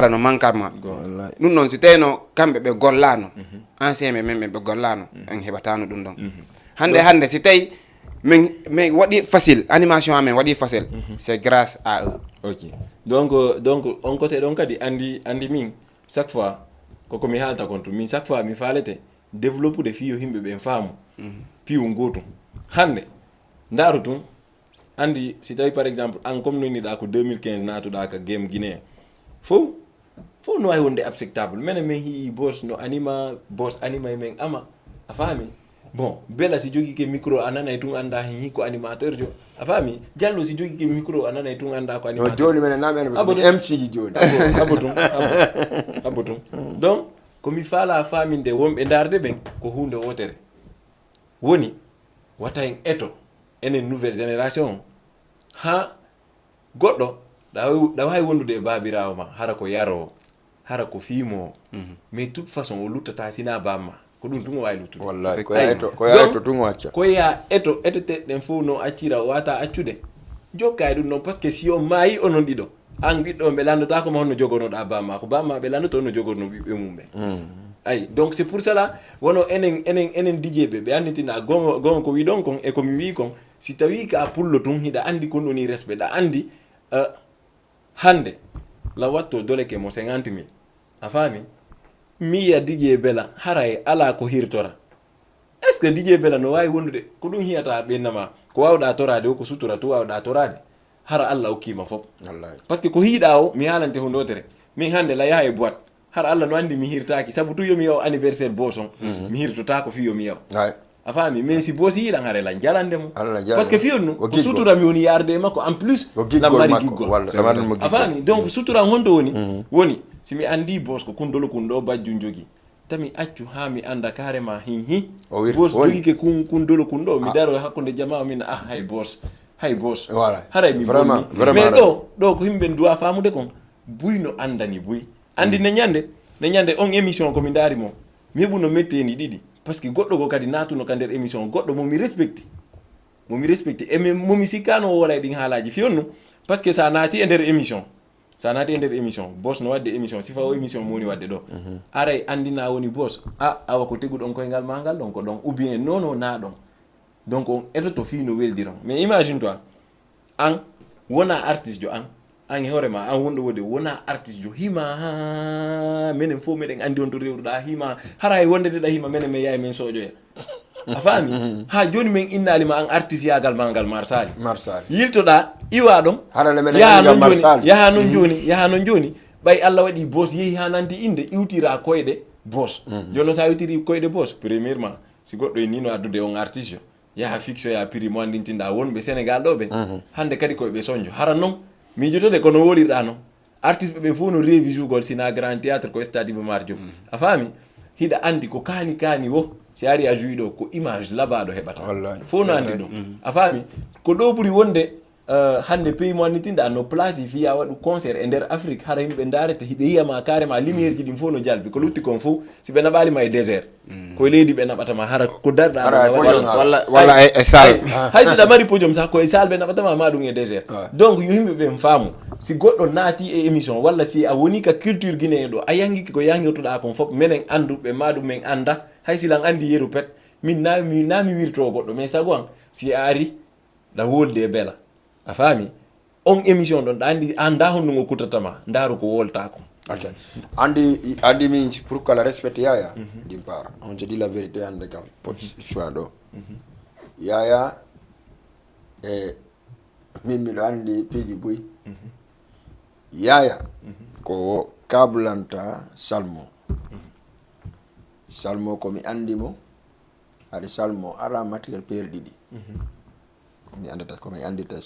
no manquement ɗum noon si tawino kamɓe ɓe gollano ancien ɓe men ɓe gollano en heɓatano ɗum ɗon hande si tawi min waɗi facile animation amen waɗi facile c'est grâce à eux ok donc on côté ɗon kadi andi min chaque fois koko mi haalta kon to min chaque fois mi faalete développude fiyo yimɓe ɓen faamu piiwu gotum hande ndaaru tun andi si tawi par exemple an comme noniɗa ko 2015 natuɗa ka game guinéen fof no wawi wonde acceptable minen min hii boss no anima boss anima men ama a faami bon bela si jogui ke micro a nanay tun anda hi ko animateur jo a faami Diallo si jogui ke micro a nanay tun anda ko animateur joni menen namen MC ji joni abotum donc komi faala faminde wonɓe darde ɓen ko hunde wotere woni wata en eto enen nouvelle génération ha goɗɗo ɗa wawi wondude e babirawo ma hara ko yarowo hara ko fiimo mais toute façon o luttata sina bamma ko ɗum tun o wawi luttude wallahi ko ya eto tun o acca ko ya eto eteteɗen fof no accira o wata accude jokka e ɗum noon par ce que si o maayi onon ɗiɗo an ɓiɗɗo ɓe landotako ma honno jogornoɗa bamma ko bamma ɓe landoto honno jogorno ɓiɓɓe mum ɓe ay donc c'est pour cela wono enen DJ ɓe anditina gonga ko wi ɗon kon e komi wi kon si tawi ka pullo tun hiɗa andi kon ɗoni respect ɗa andi hande la watto doleke mo 50 000 a faami miya DJ Bella hara e ala ko hirtora est ce que DJ Bella no wawi wondude ko ɗum hiyata ɓennama ko wawɗa torade o ko sutura to wawɗa torade hara Allah hokkima fof par ce que ko hiiɗa o mi haalante hundotere min hande la yaha e boîte hara Allah no andi mi hirtaki sabu tu yomi yaw anniversaire boss on mi hirtota ko fiyomi yaw a faami mais si boss yiiɗan hare lan jalandemo par ce que fiyon nu ko sutura mi woni yarde e makko en plus lam mari giggol a faami donc sutura honto woni woni si mi andi boss ko kundolo kundo bajjum jogi tami accu ha mi anda carrément hi boss jogi ke kundolo kundo mi daro hakkunde jama min hay boss haray mi vraiment mais ɗo ko himɓe duwa famude kon buyno andani buy andi ne ñande on émission komi daari mo mi heɓuno metteni ɗiɗi par ce que goɗɗo go kadi natuno ka nder émission goɗɗo momi respecte e momi sikkano o wola e ɗin haalaji fiyonnu par ce que sa naati e nder émission boss no wadde émission sifa o émission mo woni wadde ɗo aray andina woni boss awa ko teguɗon koyngal ma ngal ɗon ko ɗon ou bien non na ɗon donc on etoto fi no weldiron mais imagine toi an wona artiste jo an e hoorema an wonɗo wode wona artiste jo hima minen fof meɗen andi on to rewruɗa hima hara e wondedeɗa hima minen min yaye min soƴoya a faami ha joni min innalima an artiste yagal ma ngal marsali yiltoɗa iwa ɗon yaha non joni ɓay Allah waɗi boss yeehi ha nandi inde iwtira koyɗe boss jono sa iwtiri koyɗe boss premièrement si goɗɗo e nino addude on artiste yo yaha fixe ya prix mo andintinɗa wonɓe Sénégal ɗo ɓe hande kadi koyeɓe soñjo hara noon miijotode kono wolirɗa noon artiste ɓe fof no reewi jougol sina grand théâtre ko stade Iba Mar Diop a faami hiɗa andi ko kaani wo si ari a jouyi ɗo ko image labaɗo heɓata fof no andi ɗum a faami ko ɗo ɓuuri wonde hande pays mo anditinɗa no place fiya waɗu concert e nder Afrique hara yimɓe darete hiɓe yiyama carrément lumiére ji ɗin fof no jalbi ko lutti kon fof si ɓe naɓalima e désert koye leydi ɓe naɓatama hara ko darɗa walla e salle hay siɗa mari podium sah koye salle ɓe naɓatama ma ɗum e désert donc yo yimɓe ɓe faamu si goɗɗo naati e émission walla si a woni ka culture guinéen ɗo a yangiki ko yangirtoɗa kon fof minen anduɓe ma ɗum min anda hay silan andi yeru pet min nami wirto goɗɗo mais sago an si a ari ɗa wolde e Bella a faami on émission ɗon ɗa andi anda honno ngo kuttatama ndaru ko wolta ko ok andi min pour kala respecte Yaya d'une part on se dit la vérité hande kam pot choix ɗo Yaya e min miɗo andi piiji boyi Yaya ko kablanta Salmo komi andimo haade Salmo ala matériel perɗiɗi komi andita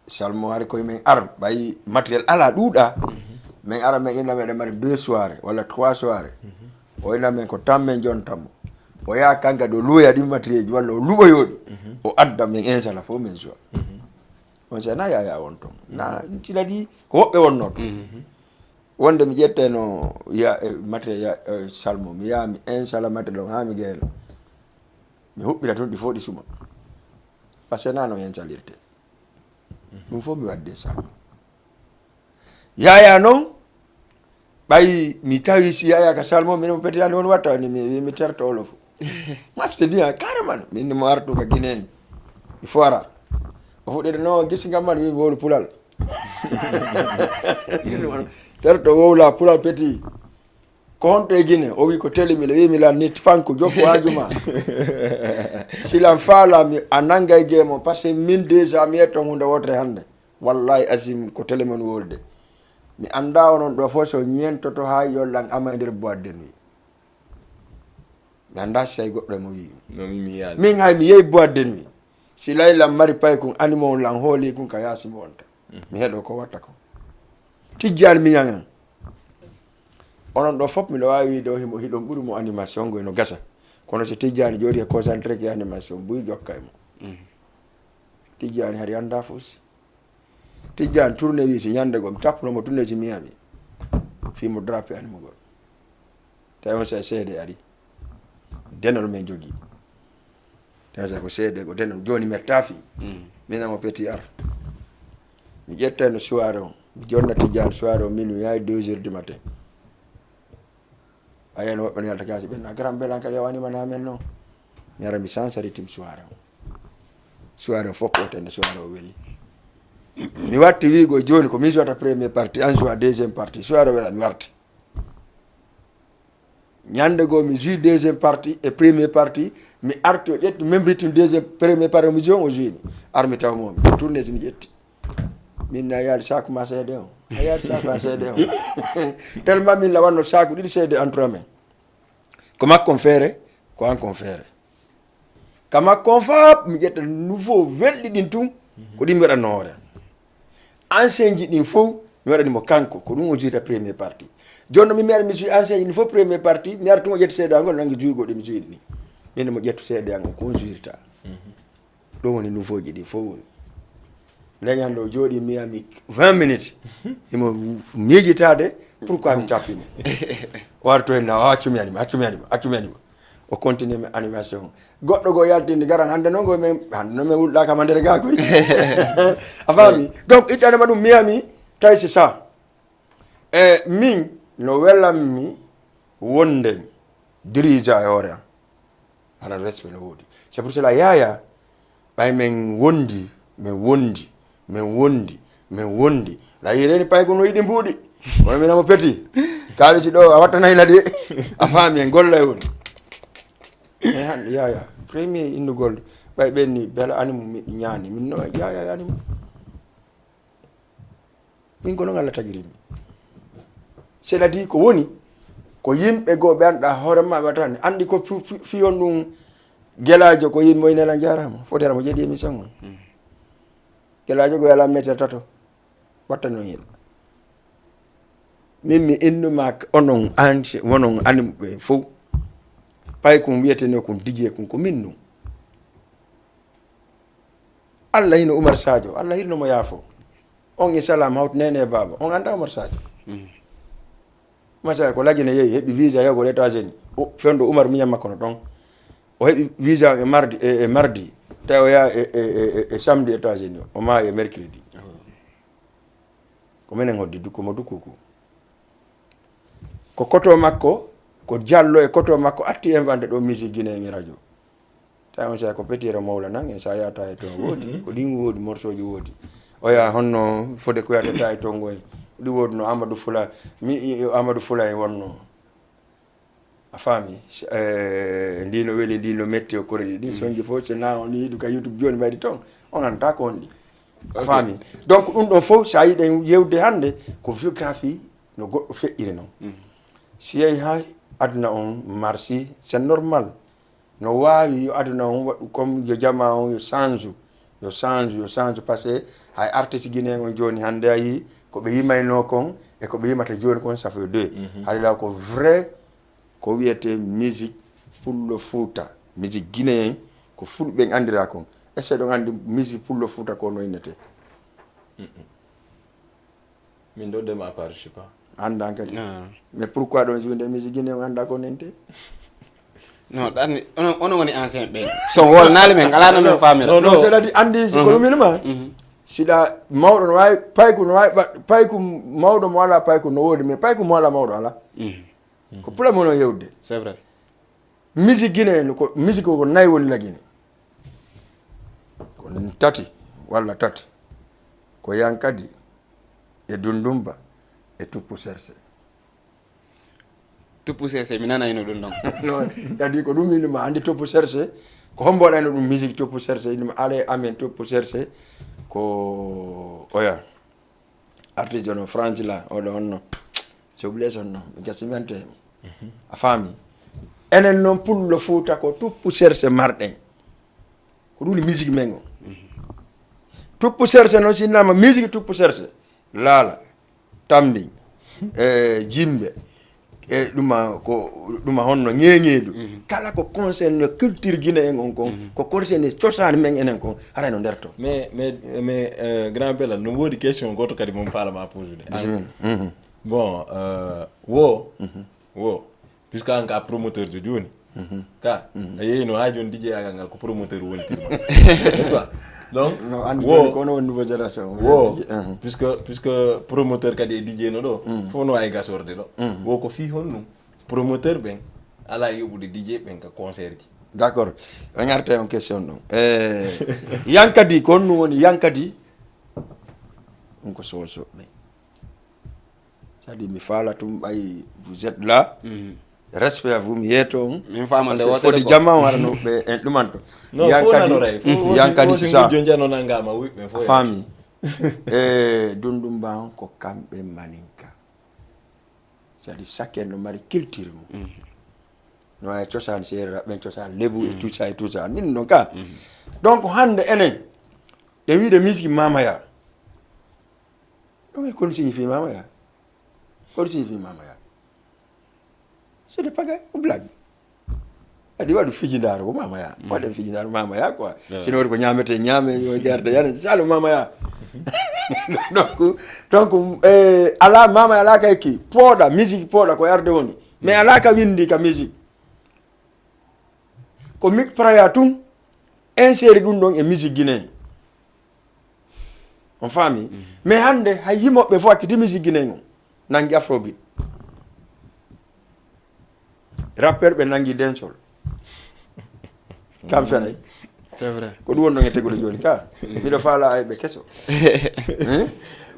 Salmo hari koye min ar ɓayi matériel ala ɗuuɗa min ara min inna meɗen mari 2 soirée walla 3 soirée o inna men ko tan min jontanmo o yaha kanka ɗo luoya ɗin matériel ji walla o luɓoyoɗi o adda min inchallah fof min joa on sena Yaya won toon na cilaɗi ko woɓɓe wonno toon wonde mi ƴetteno matériel Salmo mi yaha mi inchallah matériel on ha mi gueyno mi huɓɓira toon ɗi fof ɗi suma par ce que nano hen calirte ɗum fof mi wadde Salmo Yaya noon ɓayi mi tawi si Yaya ka Salmo min mo petiyande won watta ni mi terto olo fof macte dia carrément min mo artu ka Guinéen il faut ara o fuɗɗede no gisi ngam man mi wowlu pulal terto wowla pulal peti ko honto e Guinée o wi ko telimile wi mi lan nit fanko jokko hajuma silan faalami a nangay guemo par ce que min déjà mi yetto hunde wotere hande wallahi asim ko télé mon wolde mi anda onon ɗo fof so ñentoto ha yollan ama e nder boîte de nuit mi anda si tawi goɗɗo mo wi min hay mi yehi boîte de nuit si laylam mari pay kon animon lan hooli kon ka yasimo wonta mi heeɗo ko watta ko tijjani mi ñagan onon ɗo fof miɗo wawi wiide o himo hiɗon ɓuuri mo animation goy no gasa kono so tijjani jooɗi e concentré ke animation buy jokka e mo tijjani hari anda fuusi tijjani tourné wi si ñande goo mi tappunomo tourné si miyami fimo drapé animo goɗo tawi on sa seede ari denol men jogui tawi sa ko seede ko denol joni metta fi minamo peti ar mi ƴetteno soirée o mi jonna tijjani soirée o minuit yahay 2 heures du matin ayano woɓɓe no yalta gasi ɓenna Grand Bell kadi yawanimana amen noon mi ara mi sansari tim soirée o soirée o fof otende soirée o weeli mi watti wiigo joni ko mi jowata premier partie an joua deuxiéme partie soirée o weela mi warti ñande goo mi joui deuxiéme partie e premier partie mi arti o ƴetti membritim deuxiéme premier partie mi joom o joini ar mi taw momi tourné si mi ƴetti min a yaali sac ma seede o a yaali sac ma seede o tellement min lawanno sac ɗiɗi seede entre men ko makkon feere ko an kon feere ka makkon fap mi ƴetta nouveau welɗi ɗin tun ko ɗin mi waɗanno hoore ancien ji ɗin fof mi waɗanimo kanko ko ɗum o juyta premier partie joni noon mi ari mi joui ancien ji ɗin fof premier partie mi artuma ƴetti seede angol nangi juygo ɗi mi juyɗi ni min mo ƴettu seede angol ko on juyirta ɗo woni nouveau ji ɗi fof woni leñande o jooɗi miyami 20 minutes imo miijitade pourquoi mi tappimo warto hen na accumi anima o continue mi animation goɗɗo goo yaltinde garan hande noon goy men hande noon min wulɗakama nder ga koy a faami donc iɗanema ɗum miyami tawi c'est ça min no welanmi wonde dirija e hoore am aɗa respect no woodi c'est pour cela yaya ɓay min wondi la yireni pay ko no yiɗi mbuuɗi wono minamo peti kaalisi ɗo a wattanayla de a faami en golla e woni e hande yaya premier innugol ɓay ɓenni beela animu miɗi ñaani min no yaya animu min ko noon Allah tagirimi c'est à dire ko woni ko yimɓe goo ɓe anduɗa hoorema watani andi ko fiyon ɗum guelajo ko yimɓe moynela jarama fotera mo jeeɗi émission on guelajo go yala métier tato watta noon yiɗa min mi innuma onon anci wonon animuɓe fof pay kum wiyeteno kum dijee kum ko min num Allah hino Oumar Sadio Allah hirnomo yaafo on e salam hawt nene e baba on anda Oumar Sadio Oumar Sadio ko lagine yeeyi heɓi visa yawgol États-Unis fendo Oumar miñam makko no ɗon o heɓi visa e mardi tawi o yaha e samedi États-Unis o ma e mercredi ko minen hoddi dukkumo dukkuku ko koto makko ko Diallo e koto makko atti inventé ɗo musique guinéen e radio tawi on sa ko petira mawla nan en sa yata e toon woodi ko ɗin woodi morceau ji woodi o yaha honno fode ko yata ta e toon goy ɗi woodi no Amadou Fula en wonno a faami ndino weeli ndino metti o koredi ɗin soñji fof so na on yiiɗu ka YouTube joni mbaydi toon on anta ko on ɗi a faami donc ɗum ɗon fof sa yiɗen yewde hannde ko biographie no goɗɗo feƴƴiri noon si yehi ha aduna on marsi c'est normal no wawi yo aduna on waɗu comme yo jama on yo change par ce que hay artiste guinéen on joni hannde a yi ko ɓe yimayno kon e ko ɓe yimata joni kon ça fait deux haɗa ko vrai ko wiyete musique pullo Fouta musique guinéen ko fulɓe andira kon est ce que ɗon andi musique pullo Fouta ko no innete min ɗo dema part je sais pas anda kadi mais pourquoi ɗon winde musique guinéen anda ko nente non ɗanni onon woni ancien ɓe so wolnali men alano men famira non c'est à dire andi ko ɗuminima siɗa mawɗo no wawi payku no wawi payku mawɗo mo ala payku no woodi mais payku mo ala mawɗo ala ko problème ono yewde c'est vrai musique guinéen ko musique ko nayi woni la Guinée ko tati walla tati ko Yankadi e Dundumba e Tuppu Serse mi nanayno ɗum ɗon non yadi ko ɗum inuma andi Tuppu Serse ko hombo waɗano ɗum musique Tuppu Serse inuma ale amen Tuppu Serse ko oya artiste ono France la oɗo honno so blesse honno mi gassimante a faami enen noon pullo Fouta ko Tuppu Serse marɗen ko ɗum musique men o Tuppu Serse noon sinnama musique Tuppu Serse laala tambi jimbe e ɗuma honno ñeñeeɗu kala ko concerne culture guinéen on kon ko concerne cosaan men enen kon harayno nder to mais grand Bella no woodi question goto kadi mom faalama posude bon wo puisque an ka promoteur jo joni ka a yeyno ha joni DJ agal ngal ko promoteur wontirma n'est-ce pas donc no andi joni ko no nouveau génération puisque promoteur kadi e DJ no ɗo fof no wawi gasorde ɗo wo ko fi hon ɗum promoteur ben ala yoɓude DJ ɓen ka concert ji. D'accord on garta on question ɗon yankadi ko on woni yankadi on ko sowosoɓe c'est-à-dire mi faala tum ɓay vous êtes là respect à vous mi yeeto on min famande fodi jamma warano ɓe en ɗumanto yankadi sisa jonjanonangama wiɓɓe fo faami dundum ba on ko kamɓe maninka c'est-à-dire chacun no mari culture mum no ay cosaan seerera ɓen cosaan lebu e tout ça nin non ka donc hande enen ɗe wiide musique mamaya ɗum kono signifie mamaya kono signifie mamaya c'est de pagay ko blague adi waɗu fijindaro ko mamaya waɗen fijindaro mamaya quoi sino waɗi ko ñamete ñaame yo jarde yana salo mamaya donc ala mamaya ala kay ki pooɗa musique pooɗa ko yarde woni mais ala ka windi ka musique ko mik praya tum inséré ɗum ɗon e musique guinéen on faami mais hande hay yimoɓe fof akkiti musique guinéen o nangi afrobeat rappeur ɓe nangi dancehall kam fenay c'est vrai ko ɗum woni ɗon e tegude joni ka miɗo faala ayɓe kesso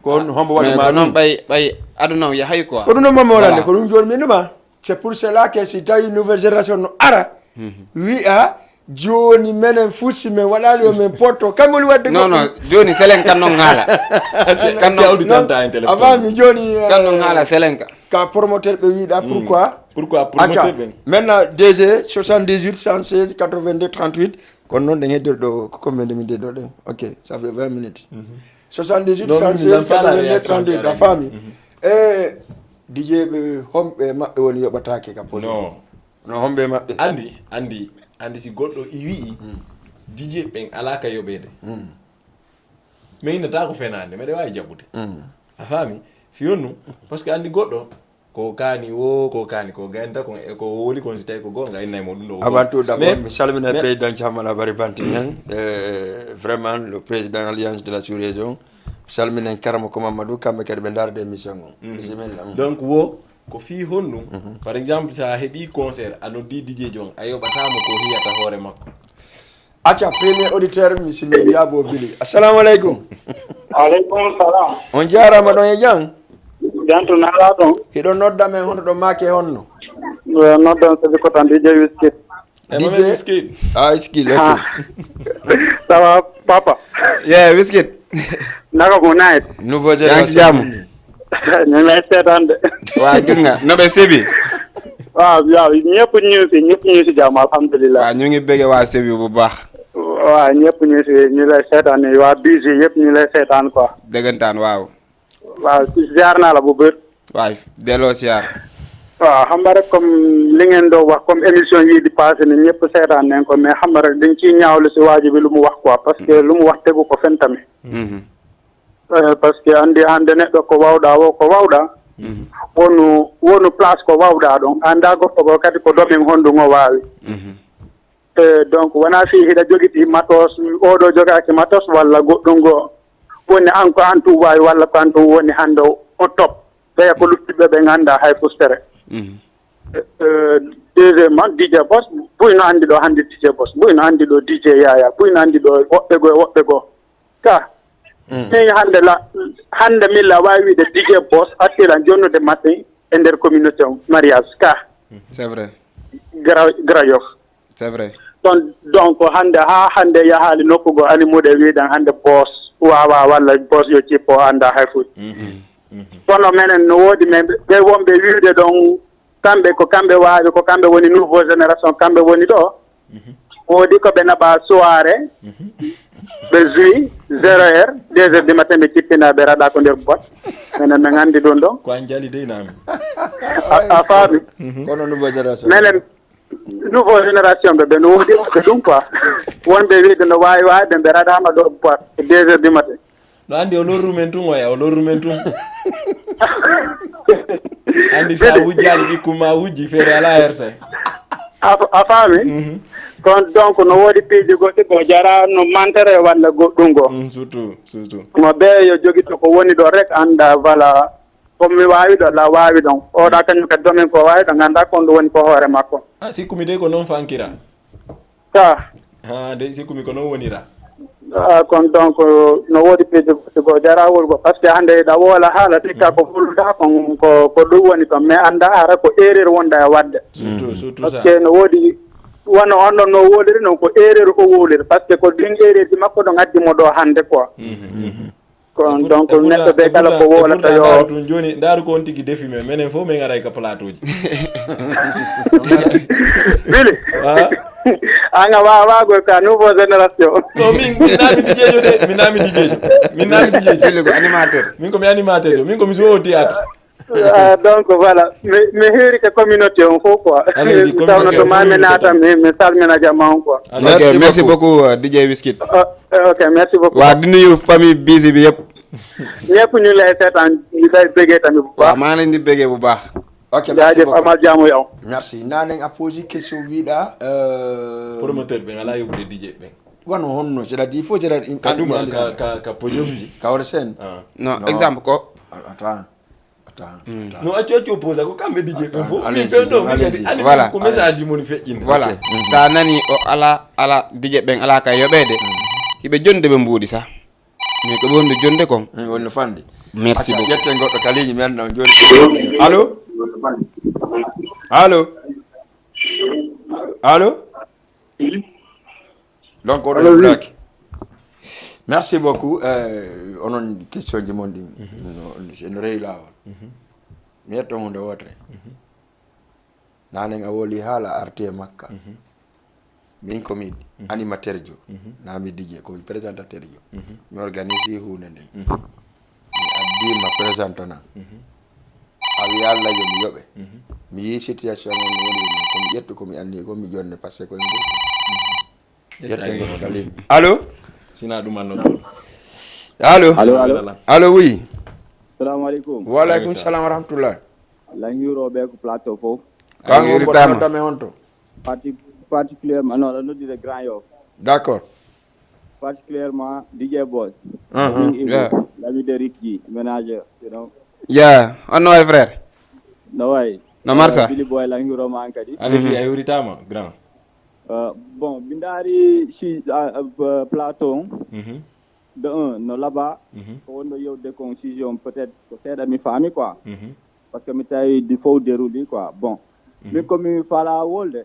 ko on hombo waɗuma noon ɓay aduna o yahay quoi ko ɗum noon mamma walande ko ɗum joni minuma c'est pour cela que si tawi nouvelle génération no ara wi'a joni menen fusi men waɗali o men potto kam woni wadde non joni selen kan non haala avant mi joni kan non haala selen ka promoteur ɓe wiiɗa pourquoi promoteur ɓen maintenant DG 78 116 82 38 kono noon ɗen heddir ɗo combien de minutes ɗo ɗen ok ça fait 20 minutes 78 116 82 38 a faami e DJ ɓe homɓe maɓɓe woni yoɓatake ka poli no homɓe maɓɓe andi si goɗɗo i wi'i DJ ɓen ala ka yoɓede mais innata ko fenade mbeɗa wawi jaɓude a faami fiyonnu par ce que andi goɗɗo ko kaani ko gayanta ko woli kon si tawi ko gonga innay mo ɗum ɗo avant tout d'abord mi salmina président Thiamala Bari Bantinghen vraiment le président alliance de la sous-région salminen karamo ko Mamadou kamɓe kadi ɓe darde émission o bisimilla donc wo ko fi honɗum par exemple sa heeɓi concert a noddi DJ jon a yoɓatamo ko hiyata hoore makko acca premier auditeur mi simi jaabo Bili assalamu aleykum aleykum salam on jarama ɗon e jang jantu nala ɗon hiɗo nodda men hono ɗo maake honno noddon sobi ko tan DJ Wizkid Wizkid Wizkid ok ça va papa Wizkid naka ko night nouveau génération ñu lay seetaan de waaw gis nga no ɓe sebi waaw ñëpp ñu si jàmm alhamdulilah waaw ñu ngi bëgge waa sebi bu baax waaw ñëpp ñu lay seetaan ni waa bisi yëpp ñu lay seetaan quoi dëggantaan waaw ziar naa la bu bër waaw delloo ziar waaw xam nga rek comme li ngeen doo wax comme émission yi di passé ni ñëpp seetaan nañ ko mais xam nga rek dañ ciy ñaawlu si waaji bi lu mu wax quoi parce que lu mu wax tegu ko fen tamit parce que andi hande neɗɗo ko wawɗa wonu place ko wawɗa ɗon anda goɗɗo ko kadi ko domin honndun o waawi donc wona fi hiɗa jogiti matos oɗo jogaki matos walla goɗɗum goo woni an ko an tum wawi walla ko an tum woni hande o top ɓeya ko luttiɓe ɓe ganda hay fustere deuxièmement DJ Boss buyno andi ɗo hande DJ Boss buyno andi ɗo DJ Yaya buyno andi ɗo woɓɓe goo ka mais hande milla wawi wiide DJ Boss attiran jonnude maɓɓe e nder communauté o mariage ka c'est vrai gra yof c'est vrai donc hande yahali nokku goo animuɗe wiiɗan hande Boss wawa walla Boss yo cippo anda hay fuuɗ kono menen no woodi men ɓe wonɓe wiide ɗon kamɓe ko kamɓe waawi ko kamɓe woni nouveau génération kamɓe woni ɗo woodi ko ɓe naɓa soirée ɓe joui 0 heure 2 heures du matin ɓe cippina ɓe raɗa ko nder boîte minen min anndi ɗum ɗon ko an jali deynami a faami kono nouveau génération minen nouveau génération ɓe no woodi ko ɗum quoi wonɓe wiide no wawi waade ɓe raɗama ɗo boîte 2 heures du matin no andi o lorru men tun oya o lorru men tun andi sa wujjali ɓikkuma wujji feere ala herse a faami kon donc no woodi piiji goɗɗi ko jara no mantere walla goɗɗum goo surtout mo ɓe yo jogito ko woni ɗo rek anda voilà comme mi wawi ɗo la wawi ɗon oɗa kañum kadi domin ko wawi ɗo ganda kon ɗum woni ko hoore makko sikkumi de ko noon fankira ka de sikkumi ko noon wonira kon donc no woodi piiji go jarawol go par ce que hannde ɗa woola haala tikka ko fulɗa kon ko ɗum woni toon mais annda ara ko erreur wonda e wadde surtout par ce que no woodi wonno on ɗon no woliri noon ko erreur o woliri par ce que ko ɗin erreur ji makko ɗo ngaddimo ɗo hannde quoi kon donc neɗɗo ɓe kala ko wolata yo ɗum joni ndaaru ko on tigi defi men minen fof min aray ka plateau ji Billy anga wawago ka nouveau génération non min nami dijejo de min nami dijejo ko animateur min komi animateur jo min komi sowo théâtre donc voilà mi heeri ko communauté on fof quoi tawno to mami naata mi salmina jamma on quoi ok merci beaucoup DJ Wizkid ok merci beaucoup waa di nuyu famille Busy bi yëpp ñëpp ñu lay seetaan ñu lay bëggee tamit bu baax waaw maa ngi leen di bëggee bu baax ok merci beaucoup amal jaamu yow merci nanen a posé question wiiɗa promoteur ɓe ngala yoɓde DJ ɓen wano honno c'est à dire il faut jeɗa kaduma ka podium ji kawre sen non exemple ko attends no accu pose ko kamɓe DJ ɓen fof min allez-y, ɓen ɗo allez-y. min Voilà. ko message ji moni feƴƴinde voilà sa nani o ala DJ ɓen ala ka yoɓede hiɓe jonde ɓe mbuuɗi sa mais ko ɓe wonde jonde kon wonno fandi merci beaucoup ƴette goɗɗo kaliñi men ɗon joni allo allo donc oɗo ɓuraki merci beaucoup onon question ji mon ɗi no rewi lawol mi yetto hunde wotere nanen a woli haala arti e makka min komi animateur jo nami DJ komi présentateur jo mi organise hunde nden mi addima présentana a wi Allah yo mi yoɓe mi yi situation on woni komi ƴettu komi anndi komi jonne par ce que koye ngurko ƴette kalimi allo sina ɗum annoɗo allo allo allo oui salamu aleykum waleykum salam wa rahmatullah langiroɓe ko plateau fof kanko mboɗonoddame on to particulièrement non ɗo noddire Grand Yoff d'accord particulièrement DJ Boss yeah. l'ami de Rick G manager you know yeah on no way frère no way no marsa Billy Boy langiroma an kadi allez-y a yuritama grand bon mi daari si plateau de un no laaɓa ko wonno yewde concision peut être ko seeɗa mi faami quoi parce que mi tawi di fof dérouli quoi bon min komi faala wolde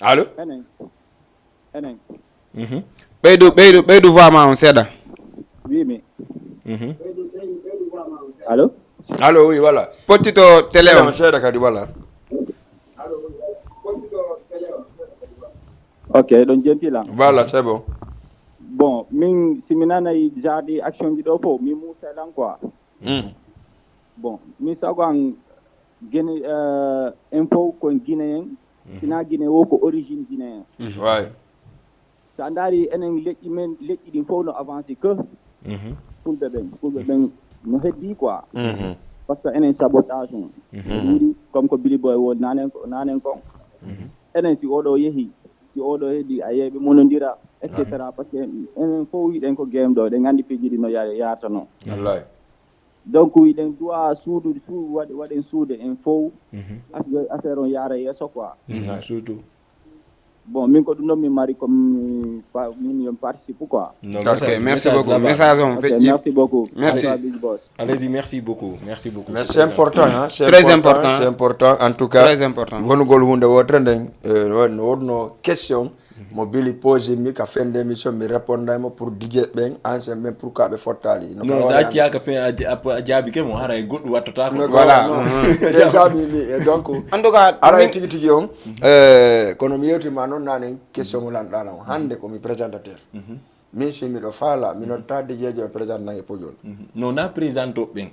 allo enen ɓeydu voix ma on seeɗa wimi allo allo oui voilà pottito télé o seeɗa kadi voilà ok ɗon jentilam voilà c'est bon bon min simi nanayi jardi action ji ɗo fof mi muuseɗan quoi bon min sagoan guine info kon guinéen sina guiné wo ko origine guinéen way sa daari enen leƴƴi men leƴƴi ɗin fof no avancé que fulɓe ɓen no heddi quoi par ce que enen sabotage on ɗiɗi comme ko Billy Boy woni nanen kon enen si oɗo yeehi si oɗo heddi a yeeɓe monodira et cetera par ce que enen fof wiɗen ko game ɗo ɗen nganndi pijiɗi no yarata noon wallahi donc wiɗen duwa suudu waɗen suude en fof affaire on yaara yeeso quoi surtout bon min ko ɗum ɗon min mari comme min yomi participe quoi ok merci beaucoup message on feƴƴi merci beaucoup merci allez-y merci beaucoup mais c'est important hein très important c'est important en tout cas très important wonugol hunde wotere nden no wonno question mo Billy posé mi ka fin d'émission mi répondaymo pour DJ ɓen ancien ɓen pourquoi ɓe fottali non sa acciyaka fin a jaabi ke mo hara e goɗɗum wattata ko voilà déjà mi donc en tout cas ara tigi tigi on kono mi yewtima noon nanen question mo lanɗala o hande komi présentateur min si miɗo faala mi noddata DJ jo présente nan e podiol non na présente o ɓen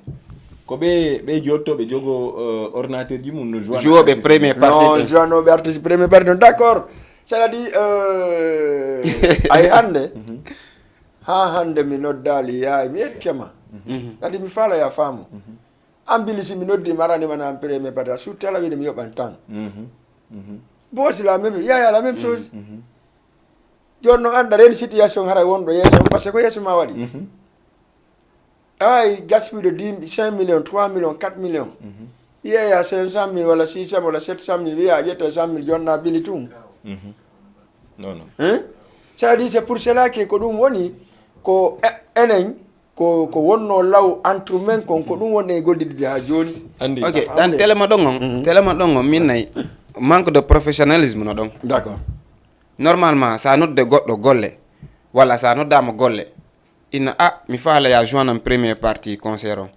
ko ɓe jottoɓe jogo ordinateur ji mum no jouoɓe premier partie non jouanoɓe artiste premier partie non d'accord c'est-à-dire ay hande ha hande mi noddali yaay mi yettema kadi mi faala ya faamu an Billy si mi noddi maranima na premier partie sur tala wiide mi yoɓan tan boosi la même yaya la même chose joni noon anda ren situation haray wonɗo yeeso par ce que ko yeeso ma waɗi ay gaspille de 5 millions 3 millions 4 millions iya 500 000 wala 600 wala 700 000 iya yetta 100 000 jonna bili tum non ça dit c'est pour cela que ko dum woni ko enen ko wonno law entre men ko dum woni goldidi ha joni andi ok dan telema dongon min nay manque de professionnalisme no don d'accord normalement sa nodde goddo golle wala sa noddama golle ina mi faala ya joindre en première partie concert on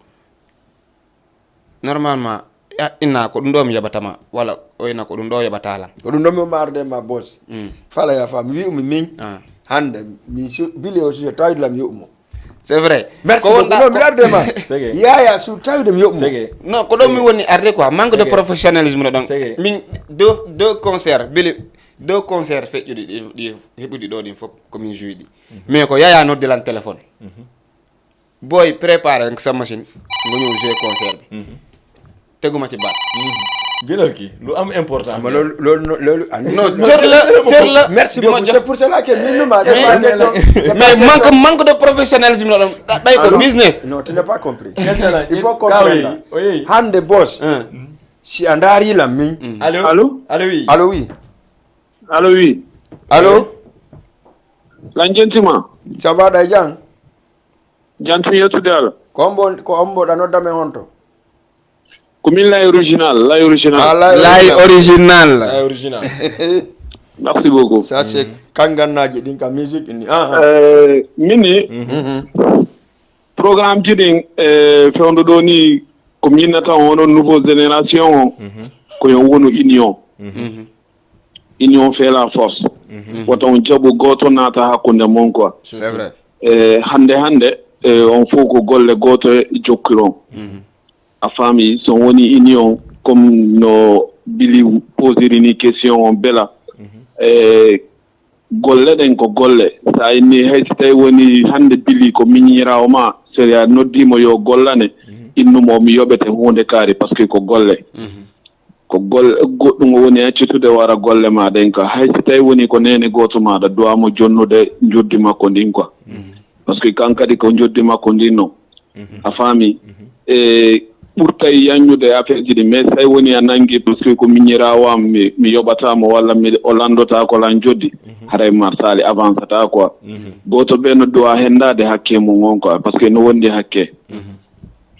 normalement inna ko dum do mi yabatama wala o ina ko dum do yabatala ko dum do mi marde ma boss faala ya fam wi min hande mi bile o so tawde lam yomo c'est vrai merci beaucoup no mi arde ma yaya su tawde mi yomo non ko do mi woni arde quoi manque de professionnalisme donc min deux concerts bile deux concerts feƴƴuɗi ɗi heɓuɗi ɗo ɗin fof komin jouyi ɗi mais ko yaya noddilan téléphone boy préparé sa machine nga ñëw jouer concert bi teguma ci baat jëlal kii lu am important ma loolu non cër la merci beaucoup c'est pour cela que minuma mais manque de professionnalisme la bay ko business non tu n'as pas compris il faut comprendre hande boss si andari la min allo oui allo oui allo oui allo lan jentima ça va day jang jantu yettude ala ko ombo da nodda men honto ko min lay original lay original merci beaucoup ça c'est kangannaji din ka musique ni mini programme jidin fewndo do ni ko minnata wono nouveau génération ko yo wonu union fait la force woto on jabu goto nata hakkunde mon quoi c'est vrai hande on faut ko golle goto jokkiron a famille son woni union comme no bili poser ni question on bela golle den ko golle sa ni hay woni hande bili ko miñirawo ma seria noddimo yo gollane innumo mi yobete hunde kaari parce que ko golle ko golle goddum woni accitude wara golle ma den ka hay woni ko nene goto ma da duamo jonnude joddi makko ndin quoi parce que kankadi ko joddi makko ndin no a famille ɓurtay yañude affaire ji ɗi mais say woni a nangi parce que ko miñirawam mi yoɓatamo walla o landota ko lan joddi haray marsali avancata quoi goto ɓe no dowa hendade hakke mum on quoi parce que no wondi hakke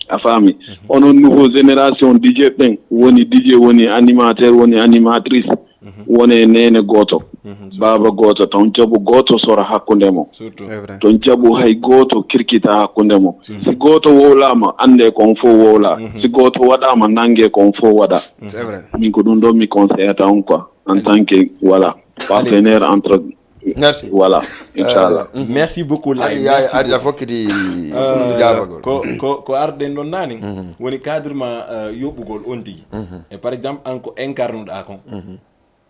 a faami onon nouveau génération DJ ɓen woni DJ woni animateur woni animatrice woni nene goto baba goto ton jaɓu goto sora hakkunde mo ton jaɓu hay goto kirkita hakkunde mo si goto wowlama ande kon fo wowla si goto waɗama nangue kon fo waɗa min ko ɗum ɗo mi conseillata on quoi en tant que voilà partenaire entre merci voilà inchallah merci beaucoup lay la fokkiti ko arden ɗon nani woni cadre ma yoɓɓugol on tigui et par exemple an ko incarnuɗa kon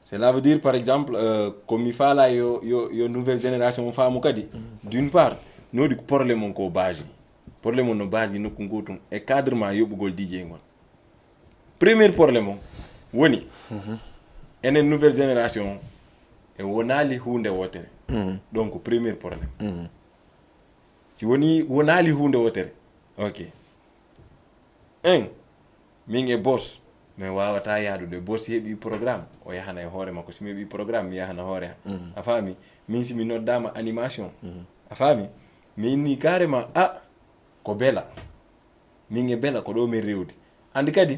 cela veut dire par exemple komi faala yo nouvelle génération faamu kadi d'une part nodi probléme on ko base probléme on no base nokku gotum e cadre ma yoɓugol DJ ngon premier probléme on woni enen nouvelle génération e wonali hunde wotere donc premier problème si woni wonali hunde wotere ok min e boss mais wawata yaadude boss heɓi programme o yahana e hoore makko simi heɓi programme mi yahana hoore han a faami min simi noddama animation a faami mi inni carrément ko bela min e bela ko ɗo min rewdi andi kadi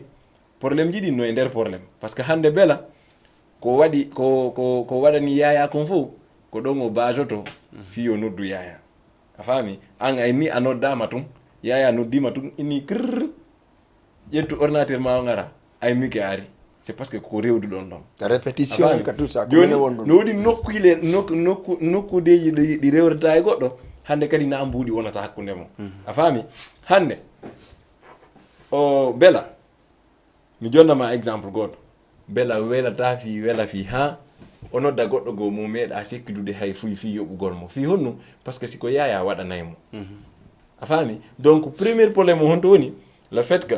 probléme jiɗi no e nder probléme par ce que hande bela ko waɗi ko waɗani yaya kon fof ko ɗon o bajoto fiyo noddu yaya a faami an ay ni a noddama tun yaya noddima tun inni krr ƴettu ordinateur ma o ngara ay mike ari c'est parce que ko rewdu ɗon ɗon ta répétition ka tout ça joni no waɗi nokkuyile nokkudeji ɗi rewrata e goɗɗo hande kadi na mbuuɗi wonata hakkunde mo a faami hande o bela mi jonnama exemple goto bela welata fi wela fi ha o nodda goɗɗo goo mo meeɗa sekkidude hay fuy fi yoɓugol mo fi honno par ce que siko yaya waɗanaymo a faami donc premier probléme o honto woni le fait que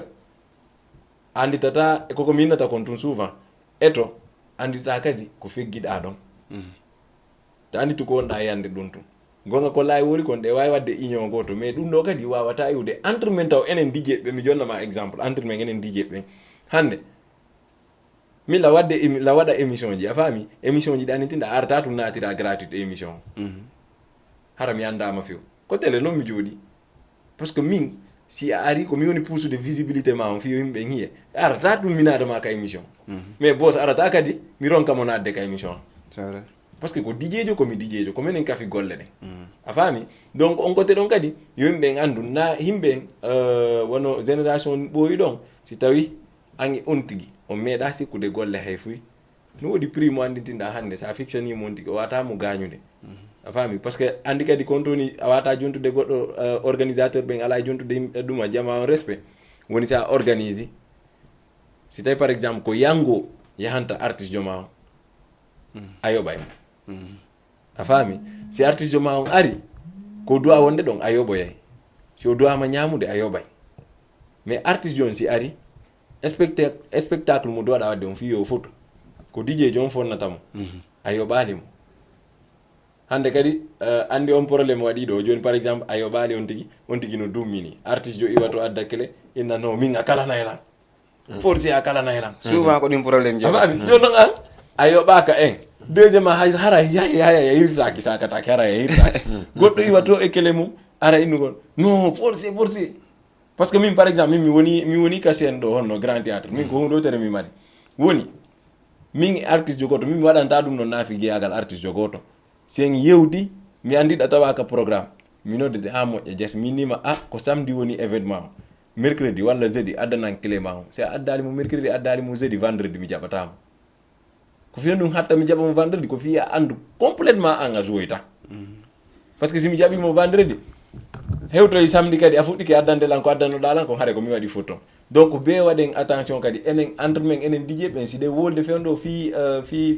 anditata koko minnata kon tun souvent eto andita kadi ko feggiɗa ɗon to anditu ko wonɗa yande ɗum tun gonga ko laay wori kon ɗe wawi wadde union goto mais ɗum ɗo kadi wawata iwde entre men taw enen dijeɓe mi jonnama exemple entre men enen dijeɓe hande min la waɗa émission ji a faami émission ji ɗani tinda arata tum natira gratuite émission hara mi andama few ko télé noon mi jooɗi par ce que min si a ari ko mi woni puusude visibilité ma on fiyo yimɓe hiye arata ɗum mi nadama ka émission mais boss arata kadi mi ronkamo nadde ka émission c'est vrai par ce que ko dijejo komi dijejo ko minen kafi golle ɗen a faami donc on côté ɗon kadi yo yimɓe andu na yimɓe wono génération ɓooyi ɗon si tawi an on tigi on meeɗa sikkude golle hay fuy no woodi prix mo andintinɗa hannde sa fictionimo on tigi o watamo gañude a faami par ce que andi kadi kontoni a wata jontude goɗɗo organisateur ɓen ala jontude ɗuma jama on respect woni sa organise si tawi par exemple ko yango yahanta artiste joma on a yoɓay mo a faami si artiste joma on ari ko duwa wonde ɗon a yoɓoyay si o duwama ñamude a yoɓay mais artiste joni si ari spectacle mo duwaɗa wadde on fiyo photo ko DJ joni fonnatamo a yoɓali mo hande kadi andi on probléme waɗi ɗo joni par exemple a yoɓali on tigi no dummini artiste jo iwato adda clé inna no min a kalanaylan forcé a kalanaylan souvent ko ɗum probléme jeeɓami joni noon an a yoɓaka en deuxiémement hara yaya hirtaki sakataki hara ya hirtaki goɗɗo iwato e clé mum ara innugol non forcé par ce que min par exemple min mi woni kasien ɗo honno grand théâtre min ko hunde tere mi mari woni min artiste jogoto min mi waɗanta ɗum noon naafi jeyagal artiste jogoto si en yewdi mi andiɗa tawaka programme mi noddede ha moƴƴa jes min nima ko samedi woni événement o mercredi walla jeudi addanan clé ma o si a addali mo mercredi addali mo jeudi vendredi mi jaɓatamo ko fiya ɗum hatta mi jaɓa mo vendredi ko fiya andu complètement an a jouoy ta par ce que si mi jaɓimo vendredi hewtoy samedi kadi a fuɗɗike addandelan ko addanoɗalan ko haare komi waɗi photo donc be waɗen attention kadi enen entre men enen DJ ɓen si ɗe wolde fewndo fi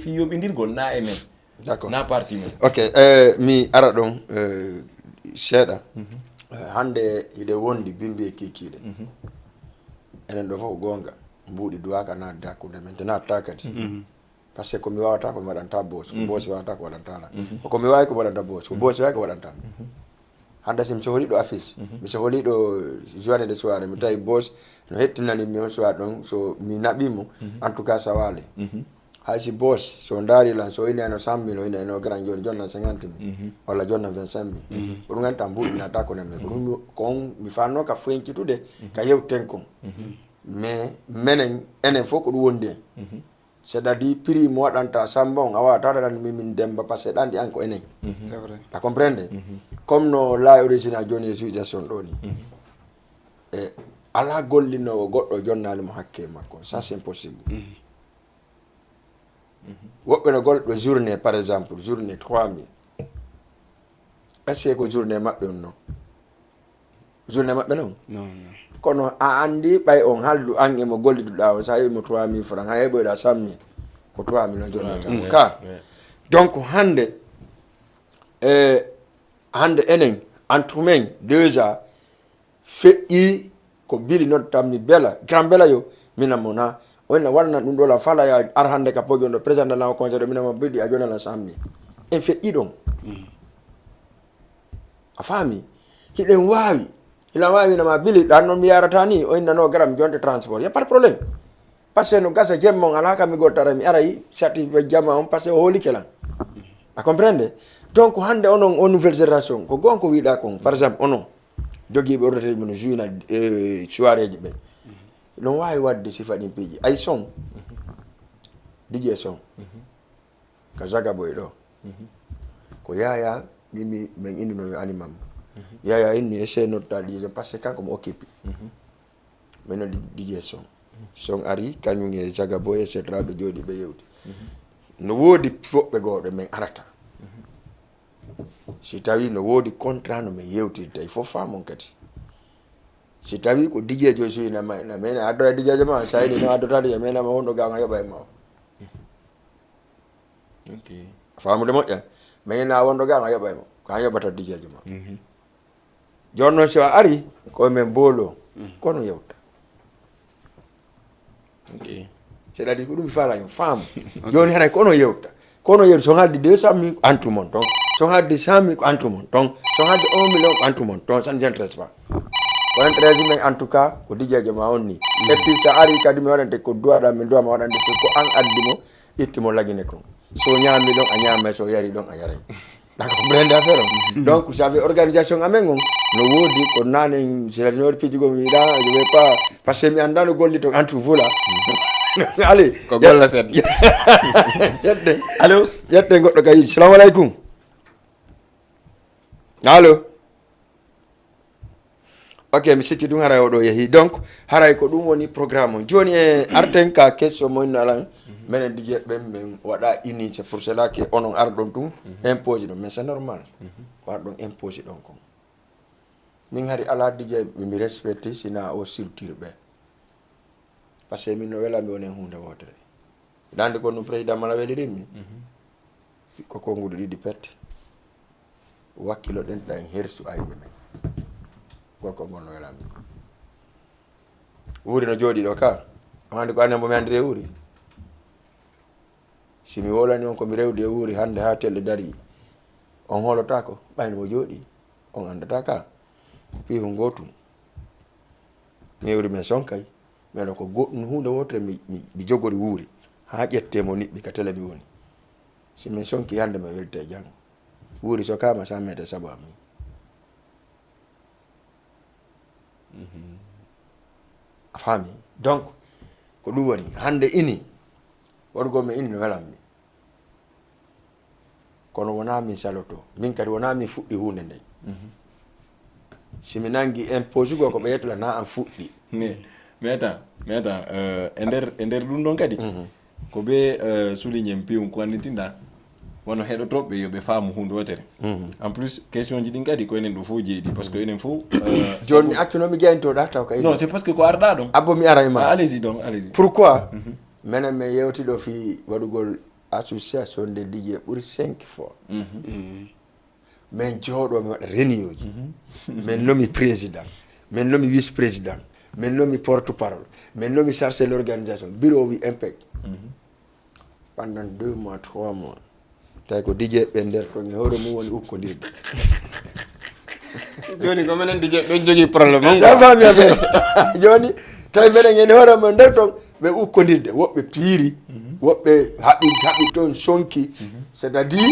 yoɓidirgol na e men d'accord na parti men ok mi ara ɗon seeɗa hande hiɗe wondi bimbi e kikiɗe enen ɗo fof gonga mbuuɗi duwaka nadde hakkude men te natta kadi par ce que komi wawata komi waɗanta boos ko boosi wawata ko waɗantala komi wawi ko waɗanta boos ko boosi wawi ko waɗantami hande si mi sohliɗo affiche mi sohliɗo journée de soirée mi tawi boos no hettinani mi on soir ɗon so mi naɓimo en tout cas sawale hay si boos so daarilan so ini ano 100 000 o ini ano grand joni jonna 50 000 walla jonna 25 000 ko ɗum ganta mbuɗinata ko nemme ko ɗum kon mi fanno ka foyencitude ka yewten kon mais menen enen fof ko ɗum wondi en c'est-à-dire prix mo waɗanta samba on a wawata waɗani min demba par ce que ɗanɗi an ko enen c'est vrai a comprendre comme no la original joni utilisation ɗo ni e ala gollinowo goɗɗo jonnali mo hakke makko ça c'est impossible woɓɓe no golɗo journée par exemple journée 3000 est ce que ko journée maɓɓe on noon journée maɓɓe noon non kono a andi ɓay on haldu an emo golliduɗa o sa yimo 3000 francs ha heɓoyɗa 100 000 ko 3000 no jonnata ka donc hande hande enen entre men déjà feƴƴi ko bili nodtammi bela grand bela yo minamo na wonna wanna ɗum ɗo la fala ya ar hande ka pojon ɗo président la conseil ɗo minamo bili a jonala 100 000 en feƴƴi ɗon a faami hiɗen wawi ila wawi nama bili ɗan noon mi yarata ni o innano garam jonde transport ya pas de problème par ce que no gasa jemmon ala kam mi gottara mi arayi certificat jama on par ce que o hooli kelan a comprendre donc hande onon o nouvelle génération ko gonko wiɗa kon par exemple onon jogiiɓe ordinateur mino juina soirée ji ɓe non wawi wadde sifa ɗin piiji ay son DJ son ka zaga boy ɗo ko yaya mimi min indino yo animam yaya inni essaye notta DJ par ce que kanko mo occupé mino DJ son ari kañum e zaga boy et cetera ɓe jooɗi ɓe yewti no woodi foɓɓe gooɓe min arata si tawi no woodi contrat no min yewtirta il faut famon kadi si tawi ko dijejo suyna mayna mene addora dijejo ma sa yiɗi no addotade e menama wonɗo ga a yoɓa e ma o famude moƴƴa mayna wonɗo ga a yoɓa e ma ko an yoɓata dijejo ma joni noon so a ari koye men boolo kono yewta c'est-à-dire ko ɗum mi faala yon faamu joni haray kono yewta so haldi 200 000 antumon donc son hadde 100 000 ko entre mon donc son hadde 1 million ko entre mon donc ça ne m'intéresse pas ko intéresse mais en tout cas ko dijejo ma on ni et puis ça ari kadi mi wadante ko duwaɗa mi duwama waɗande so ko an addimo ittimo lagine kon so ñaami ɗon a ñaamay so yari ɗon a yaray d'accord brende affaire on donc ça fait organisation amen on no woodi ko nane sénateur pijigo mi wiɗa je vais pas parce que mi anda no golli to entre vous là allez ko golla sen yedde allo yedde goɗɗo kay salamu aleykum allo ok mi sikki ɗum haray oɗo yeehi donc haray ko ɗum woni programme o joni e arten ka question mo innalan minen dije ɓen min waɗa ini c'est pour cela que onon arɗon tum imposé ɗum mais c'est normal ko arɗon imposé ɗon kon min hari ala dije ɓe mi respecte sina o structure ɓe par ce que min no welami wonen hunde wotere dande ko no président mala welirinmi ko konguɗo ɗiɗi pette wakkilo ɗen ɗan hersu ayɓe men gorko ngol no welami wuuri no jooɗi ɗo ka hande ko anen bomi andiri e wuuri si mi wolani on komi rewdi e wuuri hande ha telle dari on holota ko ɓayno mo jooɗi on andata ka piihu gotum mi wuri men sonkay mbeɗo ko goɗɗum hunde wotere mi jogori wuuri ha ƴettemo niɓɓi ka tele mi woni si min sonki hande mi welte janggo wuuri so kama 100 mètres saabu ami a faami donc ko ɗum woni hande ini waɗugol mi ini no welanmi kono wona min saloto min kadi wona min fuɗɗi hunde nde simi nangi impose go ko ɓe yetla na an fuɗɗi mais attends e nder ɗum ɗon kadi ko ɓe souligne pium ko anditinɗa wono heɗotoɓe yoɓe faamu hunde wotere en plus question ji ɗin kadi ko enen ɗo fof jeeɗi par ce que enen fof joni accinomi jeyantoɗa taw kay non c'est parce que ko arɗa ɗon abbo mi ara e ma allez-y donc allez-y pourquoi minen min yewtiɗo fi waɗugol association de DJ ɓuuri 5 fois min jooɗo mi waɗa réunion ji min nomi président min nomi vice président min nomi porte parole min nomi chargé de l'organisation bureau wi impec pendant 2 mois 3 mois tawi ko DJ ɓe nder ton e hoore mum woni ukkodirde joni ko minen DJ ɗon jogui probléme on fami affaire joni tawi minen ene hoore mum nder ton ɓe ukkodirde woɓɓe piiri woɓɓe haɓi toon sonki c'est à dire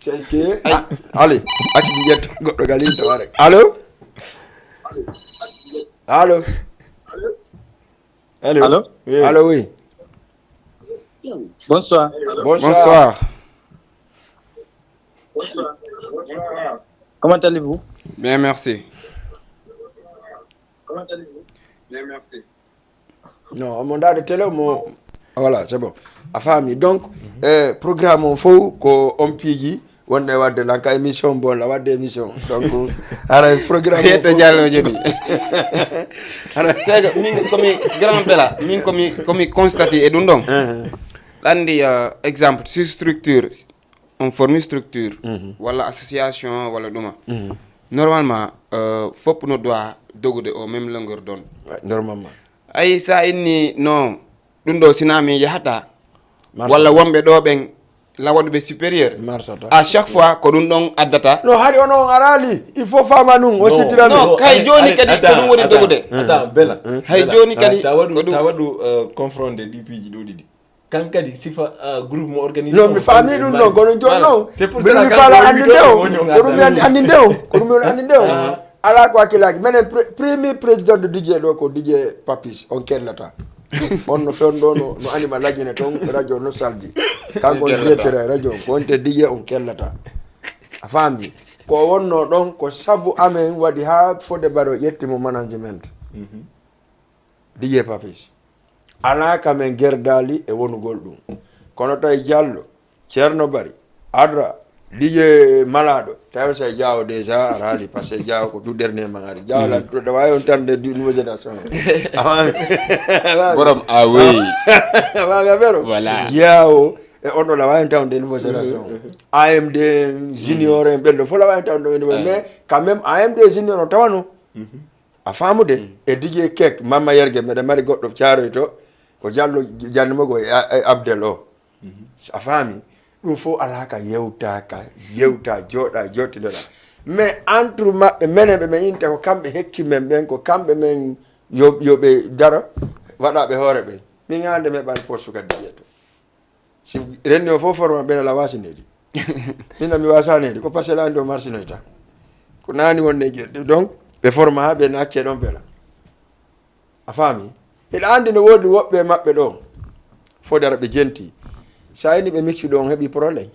c'est que allez acci mi ƴetta goɗɗo galinta ware allo allo allô Allô? oui. Allô, oui. Bonsoir. Bonsoir. Comment allez-vous? Bien, merci. Comment allez-vous? Bien, merci. Non, mon dade télé, mon... Voilà, c'est bon. A famille. Donc, programme on faut qu'on pigi, on est wadde lanka émission bon la wadde émission. Donc, ara programme Yete jallo jeni. C'est que min komi grand bela, min komi constater et dum don. Landi exemple sur structure, on forme structure wala association wala duma. Normalement fop no doit dogude au même longueur d'onde. Normalement. Ay sa inni non dum do sinami yahata wala wombe do ben la waduɓe supérieur à chaque fois ko ɗum ɗon addata no hari ono arali il faut fama num o sittirami non hay joni kadi ko ɗum woni dogude bella hay joni kadi ta waɗu confronté ɗi piiji ɗo ɗiɗi kan kadi sifa groupe mo organisé non mi faami ɗum ɗon kono joni noon mi faala andinde o ko ɗum mi andinde o ko ɗum mi andinde o ala ko hakkillaki minen premier président de DJ ɗo ko DJ Papis on kellata on no fen ɗo no anima lagine toon radio nostalgie kanko on jettira radio ko wonte DJ on kellata a faami ko wonno ɗon ko sabu amen waɗi ha fode baro ƴettimo management DJ Papis ala kamen gerdali e wonugol ɗum kono tawi Diallo Ceerno Bari Adra DJ Malaɗo tawi sa Diawo déjà a haali par ce que Diawo ko tout dernier man ari Diawo la to da wawi on tande du nouveau génération borom ah oui wa vero voilà Diawo e on la wawi tande nouveau génération AMD junior en bello fo la wawi tande mais quand même AMD junior o tawano a famude e DJ Kek Mama Yerge meɗe mari goɗɗo Thiaroye to ko Diallo jannimo ko Abdel o a faami ɗum fof ala ka yewta jooɗa jottiɗoɗa mais entre maɓɓe menen ɓe men inte ko kamɓe hekki men ɓen ko kamɓe men yoɓe daro waɗaɓe hoore ɓen min hande meɓani poste kadi jeeto si renni o fof forma ɓen ala wasinedi min mi wasanedi ko par ce que lani ɗo marsinoyta ko nani wonde gueɗe donc ɓe forma ha ɓe nacce ɗon beela a faami hiɗa andi no woodi woɓɓe maɓɓe ɗo fodara ɓe jenti sa ini ɓe mixi ɗo on heeɓi probléme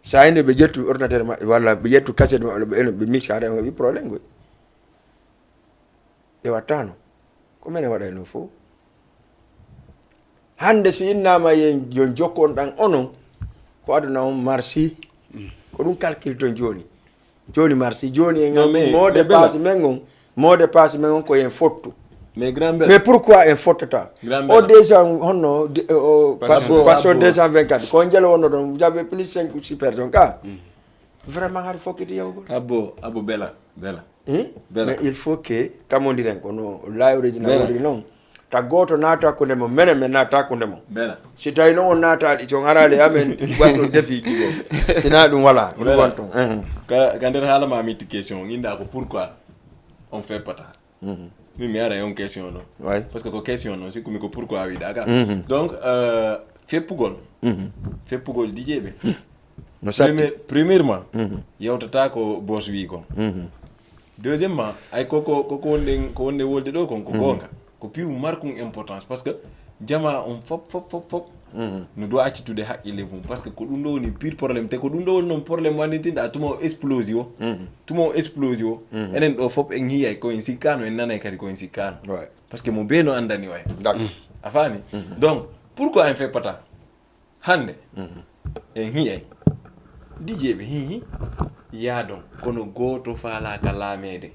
sa ini ɓe ƴettu ordinateur maɓɓe walla ɓe ƴettu cassette maɓɓe ɓe eno ɓe mixe haɗa on heeɓi probléme goy ɓe wattano ko minen waɗayno fof hande si innama yen jon jokkon ɗan onon ko aduna on marsi ko ɗum calcule ton joni marsi joni en mode passe men on mode passe men on ko yen fottu mais pourquoi en fottata o déjà honno passeport 224 ko jelo wonno ɗon jaɓe plus 5 ou 6 personnes ka vraiment haade fokkiti yawgol abo bela mais il faut que kamodiren kono layreji nawori noon ta goto naata hakkunde mo menen men naata hakkunde mo si tawi noon on naataɗi ton harale amen waɗɗo défi ɗigo sina ɗum wala ɗum won ton ka nder haala ma mitti question inda ko pourquoi on fait pata min mi ara on question no parce que ko question no sikkumi ko pourquoi wiɗa ka donc feppugol dijeɓe no satti premièrement yewtata ko boss wi kon deuxièmement ay koko wonde wolde ɗo kon ko gonga ko piiw markum importance parce que jama on fop no doit accitude haqqille mum parce que ko ɗum ɗo woni pire probléme te ko ɗum ɗo woni noon probléme wannitinɗa a tuma o explosi o enen ɗo fop en hiyay koyen sikkano en nanay kadi koyen sikkano parce que mo be no andani o en a faami donc pourquoi en fait pata hande en hiyay dijeɓe hihi yaadon kono goto faalaka laamede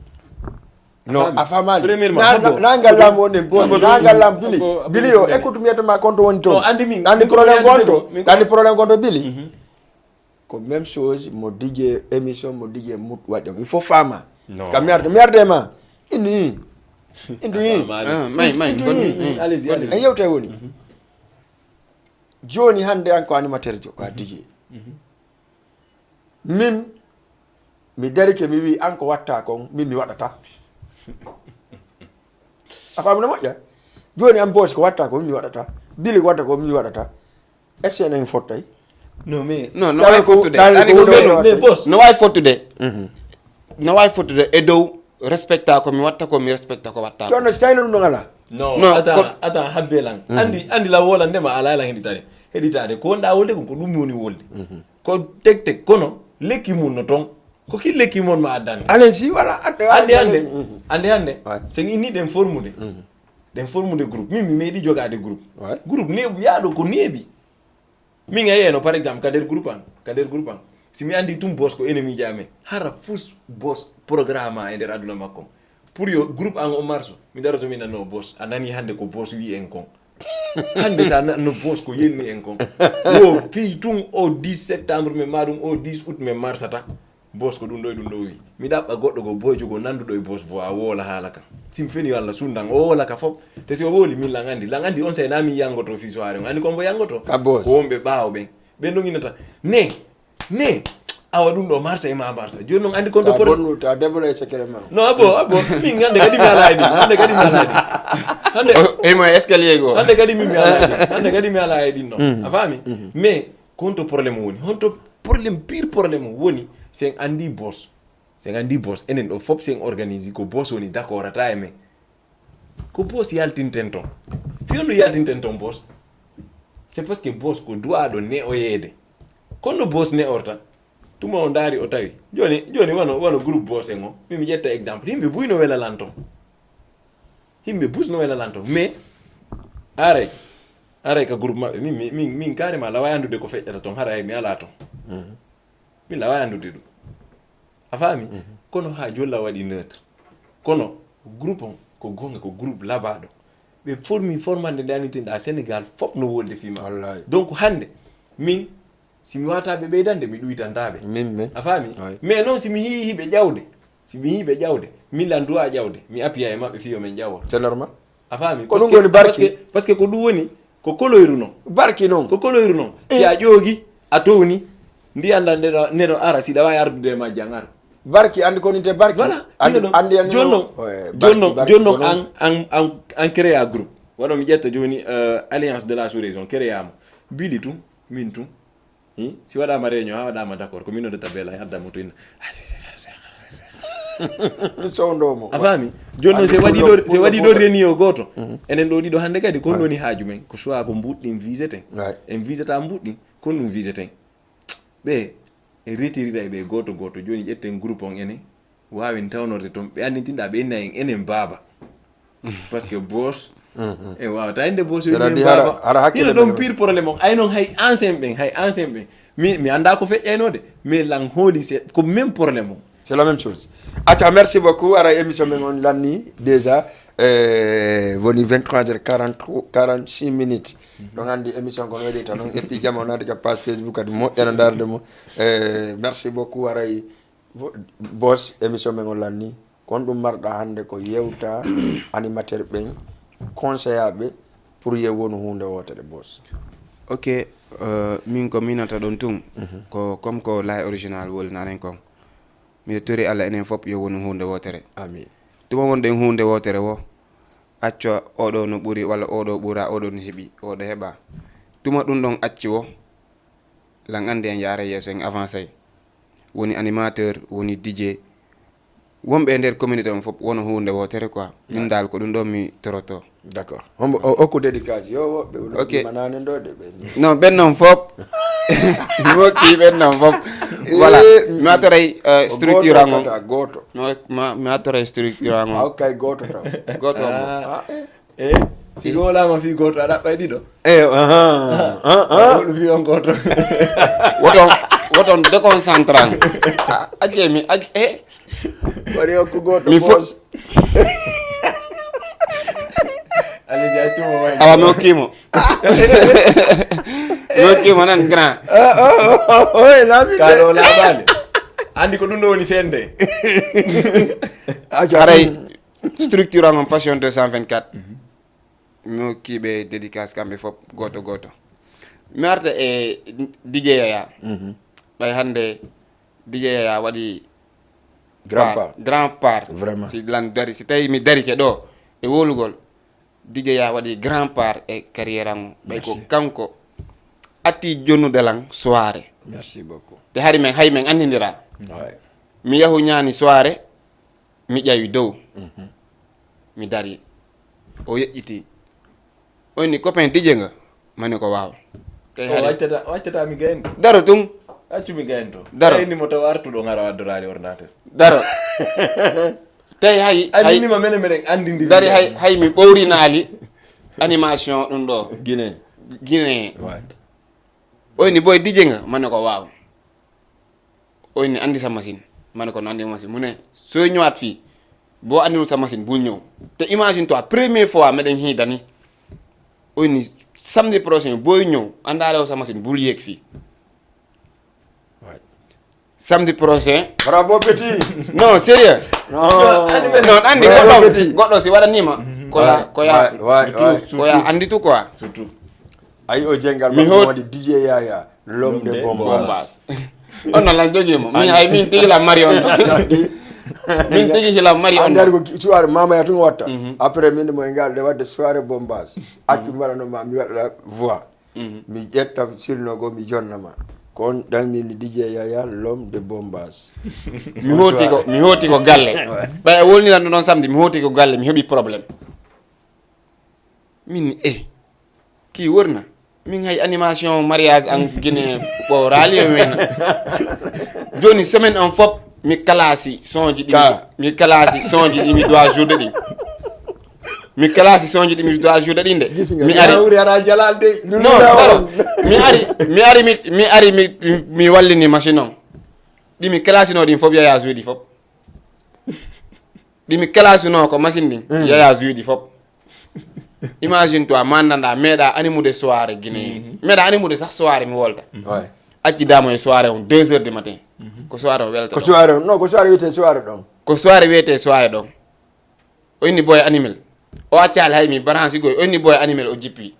non a famani nangal lam wonde gon nangal lam bili o écoute mietama konto woni to andi problème gonto bili ko même chose mo DJ émission mo DJ mut waɗi il faut fama kam merde ma indi allez en yewte woni joni hande an ko animateur jo ko DJ min mi darike mi wi an ko watta kon min mi waɗata a famuna moƴƴa joni an boos ko watta ko min mi waɗata bili ko watta ko min mi waɗata est ce que enen fottay no wawi fottude no wawi fottude no wawi fottude e dow respecta ko mi watta ko mi respecta ko watta jonno si tawino ɗum ɗon ala non attends habbelan andi la wolandema ala lan heɗitade ko wonɗa wolde kon ko ɗum woni wolde ko tek kono lekki mum no toon ko ki lekki mon ma addande alen si voilà hande sen inni ɗen formude groupe min mi meeɗi jogade groupe neeɓu yaaɗo ko neeɓi min a yeyno par exemple ka nder groupe an si mi andi tum boss ko ennemi ji amen hara fus boss programme e nder aduna makko pour yo groupe an o marso mi daroto mi nanno boss a nani hande ko boss wi en kon hande sa nanno boss ko yenni en kon wo fi tum o 10 septembre mais maɗum o 10 août mais marsata boss ko ɗum ɗo wi mi ɗaɓɓa goɗɗo go boyjo go nanduɗo e boss fo a woola haala kam sim feni walla sundan o woola ka fof te si o wooli min lang andi on sayna mi yangoto fi soirée andi kombo yangoto ko wonɓe ɓaawo ɓen ɗon inata ne awa ɗum ɗo marsa e ma marsa joni noon andi konto ta développé secret ma non abo min hande kadi mi alaadi hande mo escalier go hande kadi mi ala e ɗin noon a faami mais konto probléme woni honto pire probléme woni sen andi boss enen ɗo fop sen organise ko boss woni d'accord ata e men ko boss yaltinten ton fiyon yaltinten ton boss c'est parce que boss ko duwaɗo ne o yeede kono boss ne orta tuma o daari o tawi joni wono groupe boss en o min mi ƴetta exemple yimɓe buyno welalan ton mais aray ka groupe maɓɓe min carrément lawa andude ko feƴƴata ton hara mi ala ton min lawa andude ɗum a faami kono ha jolla waɗi neutre kono groupe on ko gonga ko groupe labaɗo ɓe formande nde annitinɗa Sénégal fop no wolde fima donc hande min simi wataɓe ɓeydande mi ɗuytantaɓe a faami mais noon simi hiiɓe ƴawde min lan duwa ƴawde mi appiya e maɓɓe fiyo men ƴawoto c'est normal a faami ko ɗum woni barki par ce que ko ɗum woni ko koloyru non barki noon ko koloyru non si a ƴoogi a towni ndi anda ndeɗo ara siɗa wawi ardude ma jangar barki andi ko nite barki voilà andi jonnon an créa groupe waɗo mi ƴetta joni alliance de la sous-région créama bili tum min tum si waɗama réunion ha waɗama d' accord ko min ode tabella addamo to inna sowndomo a faami jonnon se waɗi ɗo réunion goto enen ɗo ɗiɗo hannde kadi kon woni haaju men ko soit ko mbuɗɗin viseten en viseta mbuɗɗin kon ɗum viseten ɓe e retirira e ɓe goto joni ƴetten groupe on ene wawi tawnorde toon ɓe anditinɗa ɓe inna en enen baaba par ce que boss e wawata inde boss baba ina ɗon pire probléme on ay noon hay ancien ɓen mi anda ko feƴƴaynode mais lan hooli c'est ko même probléme on c'est la même chose atta merci beaucoup ara émission men on lanni déjà woni 23h46 minutes ɗon andi émission kono waɗi tan on eppi jamma on adi ka page Facebook kadi moƴƴana darde mo merci beaucoup aray boss émission men on lanni kon ɗum marɗa hannde ko yewta animateur ɓen conseillaaɓe pour yewwonu hunde wotere boss ok min ko minata ɗon tum ko comme ko lay original wolnanen kon mi tori Allah enen fof yo wonu hunde wotere amin tuma wonɗen hunde wotere wo acco oɗo no ɓuri walla oɗo ɓura oɗo no heeɓi oɗo heɓa tuma ɗum ɗon acci wo lan andi en yaara yeeso en avancé woni animateur woni DJ wonɓe nder communauté on fof wono hunde wotere quoi min dal ko ɗum ɗon mi toroto d'accord hombo okku dédicace yo woɓɓe ok manani ɗo de ɓe non ɓen noon fof mi hokki ɓen noon fof voilà mi atoray structure ango goto mi atoray structure ango hokkay goto taw goto si golama fi goto aɗa ɗaɓɓay ɗiɗo ɗum fi on goto woton déconcentrant acce mi waɗi hokku goto mi fo allez accumo way awa mi hokkimo nan grand kaɗo laɓale andi ko ɗum ɗo woni sende aray structure angon passion 224 mi hokkiɓe dédicace kamɓe fof goto mi arta e DJ Yaya ɓay hannde DJ Yaya waɗi grand part vraiment si lan dari si tawi mi darike ɗo e wolugol DJ Yaya waɗi grand part e carriére ango ɓay ko kanko atti jonnudelan soirée merci beaucoup te hay men andidira mi yahu ñaani soirée mi ƴawi dow mi dari o yeƴƴiti on ni copain DJ nga mani ko waaw waccata mi gayn daro tum accu mi gayn to daro aynimo taw artuɗo ngara waddorali ordinateur daro tawi hay andinima mene meɗen andidi dari hay mi ɓowrinaali animation ɗum ɗo guiné oyni boy DJ nga mane ko waaw oyni andi sa machine mane ko no andi machine mu ne so ñëwaat fii boo andinul sa machine bul ñëw te imagine toi première fois meɗen hiidani oyni samedi prochain booy ñëw andaale sa machine bul yéeg fii samedi prochain bravo petit non sérieux non andi goɗɗo si waɗanima koya anditu quoi surtout ayi o jengal mi waɗi DJ Yaya l'homme de bombas on non lan jogimo min hay min tigi la mari on min tigi hila mari on andari ko soirée mama ya tun watta après min mo ngal de wadde soirée bombas accu mbaɗano ma mi waɗa voix mi ƴetta sirnogo mi jonnama kon ɗanmini DJ Yaya l'homme de bombas mi hoti ko galle ɓay wolniran ɗo ɗon samedi mi hoti ko galle mi heeɓi probléme min ki wurna min hay animation mariage en Guinée ɓo raali e men joni semaine on fop mi kalasi sonji ɗi mi doit jourde ɗi mi kalasi sonji ɗi mi doit jourde ɗi nde mi ari ara jalal de non mi ari mi wallini machine on ɗi mi kalasino ɗin fop Yaya jouɗi fop ɗi mi kalasino ko machine ɗin Yaya jouɗi fop imagine toi mandanda meeɗa animude soirée Guinée meeɗa animude sah soirée mi wolta accidamo e soirée on 2h du matin ko soirée o welta ko soirée wiyete soirée ɗon ko soirée wiyete soirée ɗon o inni boy animel o accal hay mi branche goy onni boy animal o jippi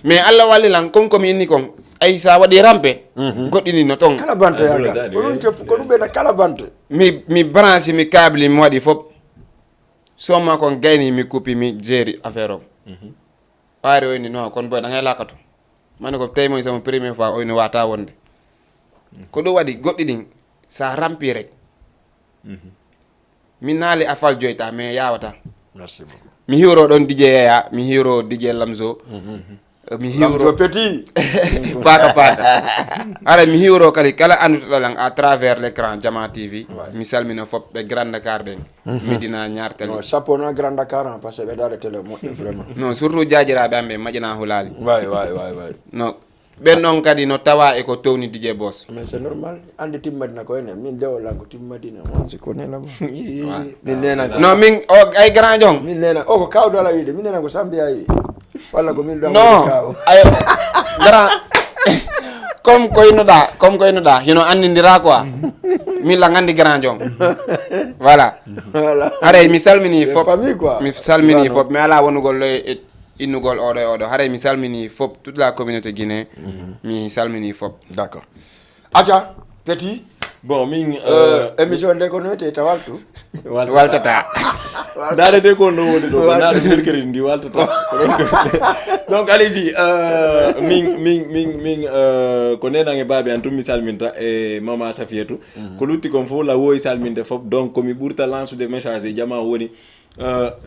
mais Allah walli lan kon komi inni kon ay sa waɗi rampe goɗɗini no ton kala bante yaga ko ɗum tepp ko ɗum ɓeyna kala bante mi branche mi câble mi waɗi fof soma kon gayni mi coupi mi geri affaire o ɓaari o inni non kon boy ɗa ngay lakato mane ko tawi moy sama première fois o ine wata wonde ko ɗum waɗi goɗɗi ɗin sa rampi rek mi naali afal joyta mais yawata merci beaucoup mi hiwro ɗon DJ Yaya mi hiwro DJ Lamzo mi hiwro petit paka ara mi hiwro kadi kala andutoɗo lan à travers l'écran Jama TV mi salmina fop ɓe Grand Dakar ɓen Medina ñartel sappo Grand Dakar parce que ɓe daɗa télé moƴƴo vraiment non surtout jajiraɓe amɓe maƴƴana hulali way non ɓen ɗon kadi no tawa e ko towni DJ Boss mais c'est normal andi timmadina ko enen min dewolan ko timmadina on siko nenamo min nena non min o ay grand jong min nena o ko kawdo ala wiide min nena ko Sambiya yi walla ko min ɗon non ay grand comme koynoɗa hino andidira quoi min la gandi grand jong voilà haray mi salmini fop famille quoi mi salmini fop mi ala wonugol e innugol oɗo e oɗo haray mi salmini fop toute la communauté guinéen mi salmini fop d'accord aja petit bon min émission nde ko noyte tawaltu waltata darede ko no woni ɗo naɗo mercredi ndi waltata donc allez-y min ko nenange baabi an tum mi salminta e mama Safiatou ko lutti kon fof la woyi salminde fof donc komi ɓurta lancude message e jama woni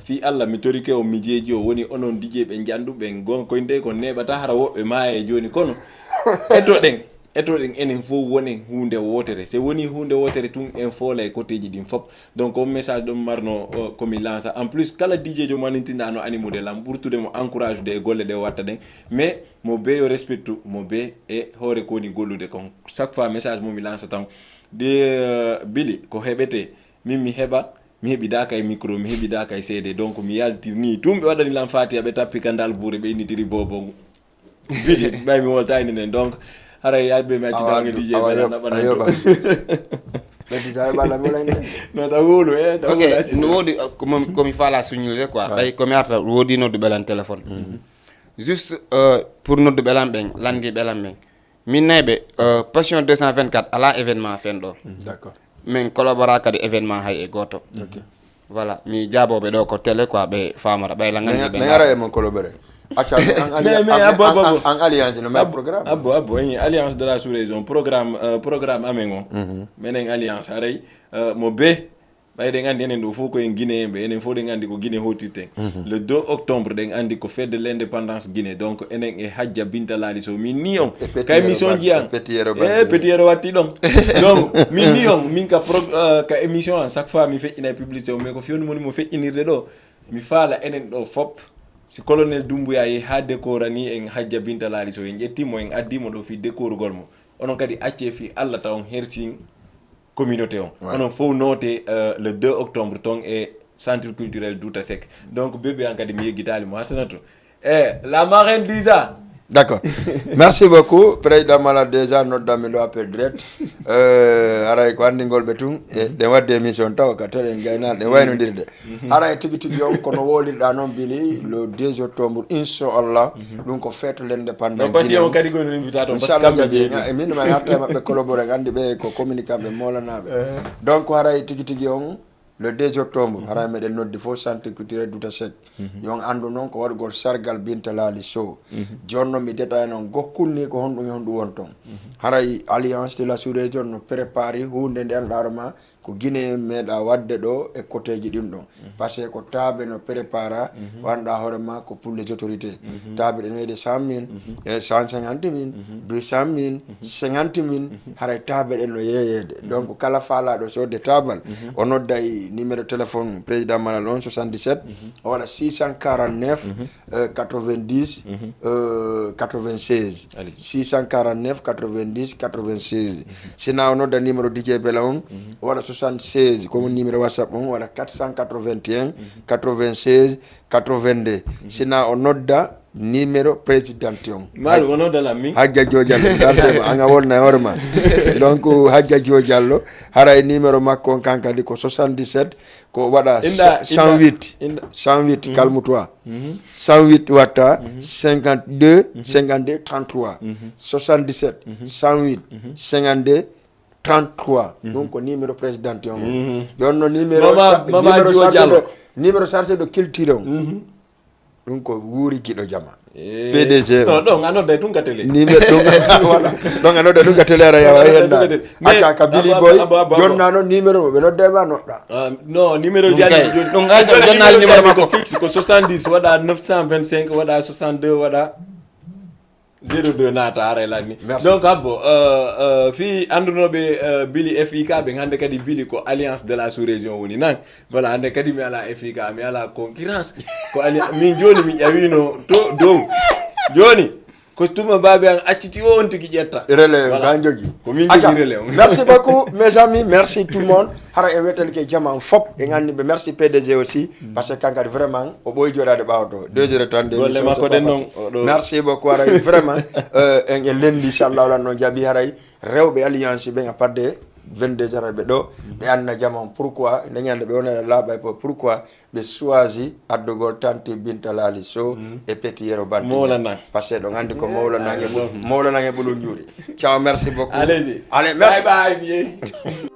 fi Allah mi torike o mi jeeji o woni onon DJ ɓe janduɓe gonkoynde ko neɓata hara woɓɓe maaya e joni kono etoɗen enen fof wonen hunde wotere se woni hunde wotere tun en foola e côtéji ɗin fop donc on message ɗum marno komi lança en plus kala DJ jo manintinɗa no animude lam ɓurtude mo encourage ude e golle ɗe watta ɗen mais mo be yo respectu mo be e hoore kowoni gollude kon chaque fois message mo mi lança tan de Billy ko heɓete min mi heɓa mi heɓidaka e micro mi heɓidaka e CD donc mi yaltirni tum ɓe waɗani lam fatiha ɓe tappi kandal buure ɓe innitiri bobo Billy ɓay mi woltani nen donc haray yalɓe mi accidange DJ naɓanaɗo no ta wuulu ok no woodi komi faala suñilde quoi ɓay komi arta woodi noddu ɓelan téléphone juste pour noddu ɓelan ɓen landi ɓelan ɓen min nayɓe passion 224 ala événement fen ɗo d'accord min collabora kadi événement hay e goto voilà mi jaaboɓe ɗo ko télé quoi ɓe famata ɓayla gandi ɓe gara e mon collaboré en alliance no mais programme abbo alliance de la sous-région programme amen o minen alliance haray mo be ɓayɗen andi enen ɗo fof koyen Guinée ɓe enen fof ɗen andi ko Guinée hottirten le 2 octobre ɗen andi ko fête de l'indépendance Guinée donc enen e Hadja Binta Lali Sow min ni on ka émission ji an petiyero watti ɗon donc min ni on min ka émission an chaque fois mi feƴƴina e publicité o mais ko fewni moni mo feƴƴinirde ɗo mi faala enen ɗo fop si colonel Doumbouya yehi ha décorani en Hadja Binta Lali Sow en ƴettimo en addimo ɗo fi décorugol mo onon kadi acce fi Allah taw on hersin communauté on onon fof noote le 2 octobre ton e centre culturel Douta Seck donc bébé an kadi mi yeggitali mo Hasanatou la marraine Lisa d'accord merci beaucoup président Malal déjà noddami ɗo appel direct aray ko anndingol ɓe tun ɗen wadde émission taw ka tele en gaynaɗe ɗen waynodirde aray tiɓi tiɓi on kono wolirɗa noon Bili le 2 octobre inchallah ɗum ko fête l'indépendance donc aussi on kadi gono invitation inchallah min ma yarta maɓɓe collaboré andi ɓe ko communicant ɓe molanaɓe donc haray tigui tigui on le 2 octobre haray meɗen noddi fof centre culturel Douta Seck yon andu noon ko waɗgol sargal Binta Lali Sow jonno mi deta noon gokkulni ko honɗum won toon haray alliance de la sous-région no prépare hunde nde anɗa ma ko Guinée meeɗa wadde ɗo e côté ji ɗin ɗon par ce que ko taaɓe no prépara wanɗa hoorema ko pour les autorités taaɓe ɗen weyde 100 000 150 000 200 000 50 000 haray taaɓe ɗen no yeeyede donc kala faalaɗo sodde taabal o nodda e numéro téléphone président Malal on 77 o waɗa 649 90 96 649 90 96 sina o nodda numéro DJ Bela on o waɗa 76 comme numéro WhatsApp on waɗa 481 96 82 sina o nodda numéro présidention mal wono de la mi Hadja Diallo dardema anga wonna horma donc Hadja Diallo haray numéro makko kankadi ko 77 ko wada 108 calme-toi 108 watta 52 33 77 108 52 33 donc numéro présidention donno numéro chargé de culture ɗum ko wuuri giɗo jama PDG ɗon anodda ɗum gatele numéro ɗum voilà ɗon anodda ɗum gatele ara yawa henna acca ka Billy Boy jonnano numéro mo ɓe noddema noɗɗa non numéro jani ɗum gasa jonnal numéro makko fixe ko 70 waɗa 925 waɗa 62 waɗa 02 naata ara lani donc habbo fi andunoɓe Billy FIK ɓe hande kadi Billy ko alliance de la sous-région woni nan voilà hande kadi mi ala FIK mi ala concurrence ko min joni mi ƴawino to dow joni ko tuma babe an acciti o on tigi ƴetta relais ka jogi ko min jogi relais merci beaucoup mes amis merci tout le monde hara e wetel ke jama fop e ganni be merci PDG aussi parce que kankadi vraiment o boy jodade bawto 2 heures temps de merci beaucoup hara vraiment en lendi inchallah la no jabi haray rewbe alliance be nga padde 22 heures be do be anna jama pourquoi dañande be wona laabay pourquoi be choisi addugol tante Binta Lali Sow et Petit Yero Bande parce que do ngandi ko mawla nange bulu njuri ciao merci beaucoup allez merci bye bye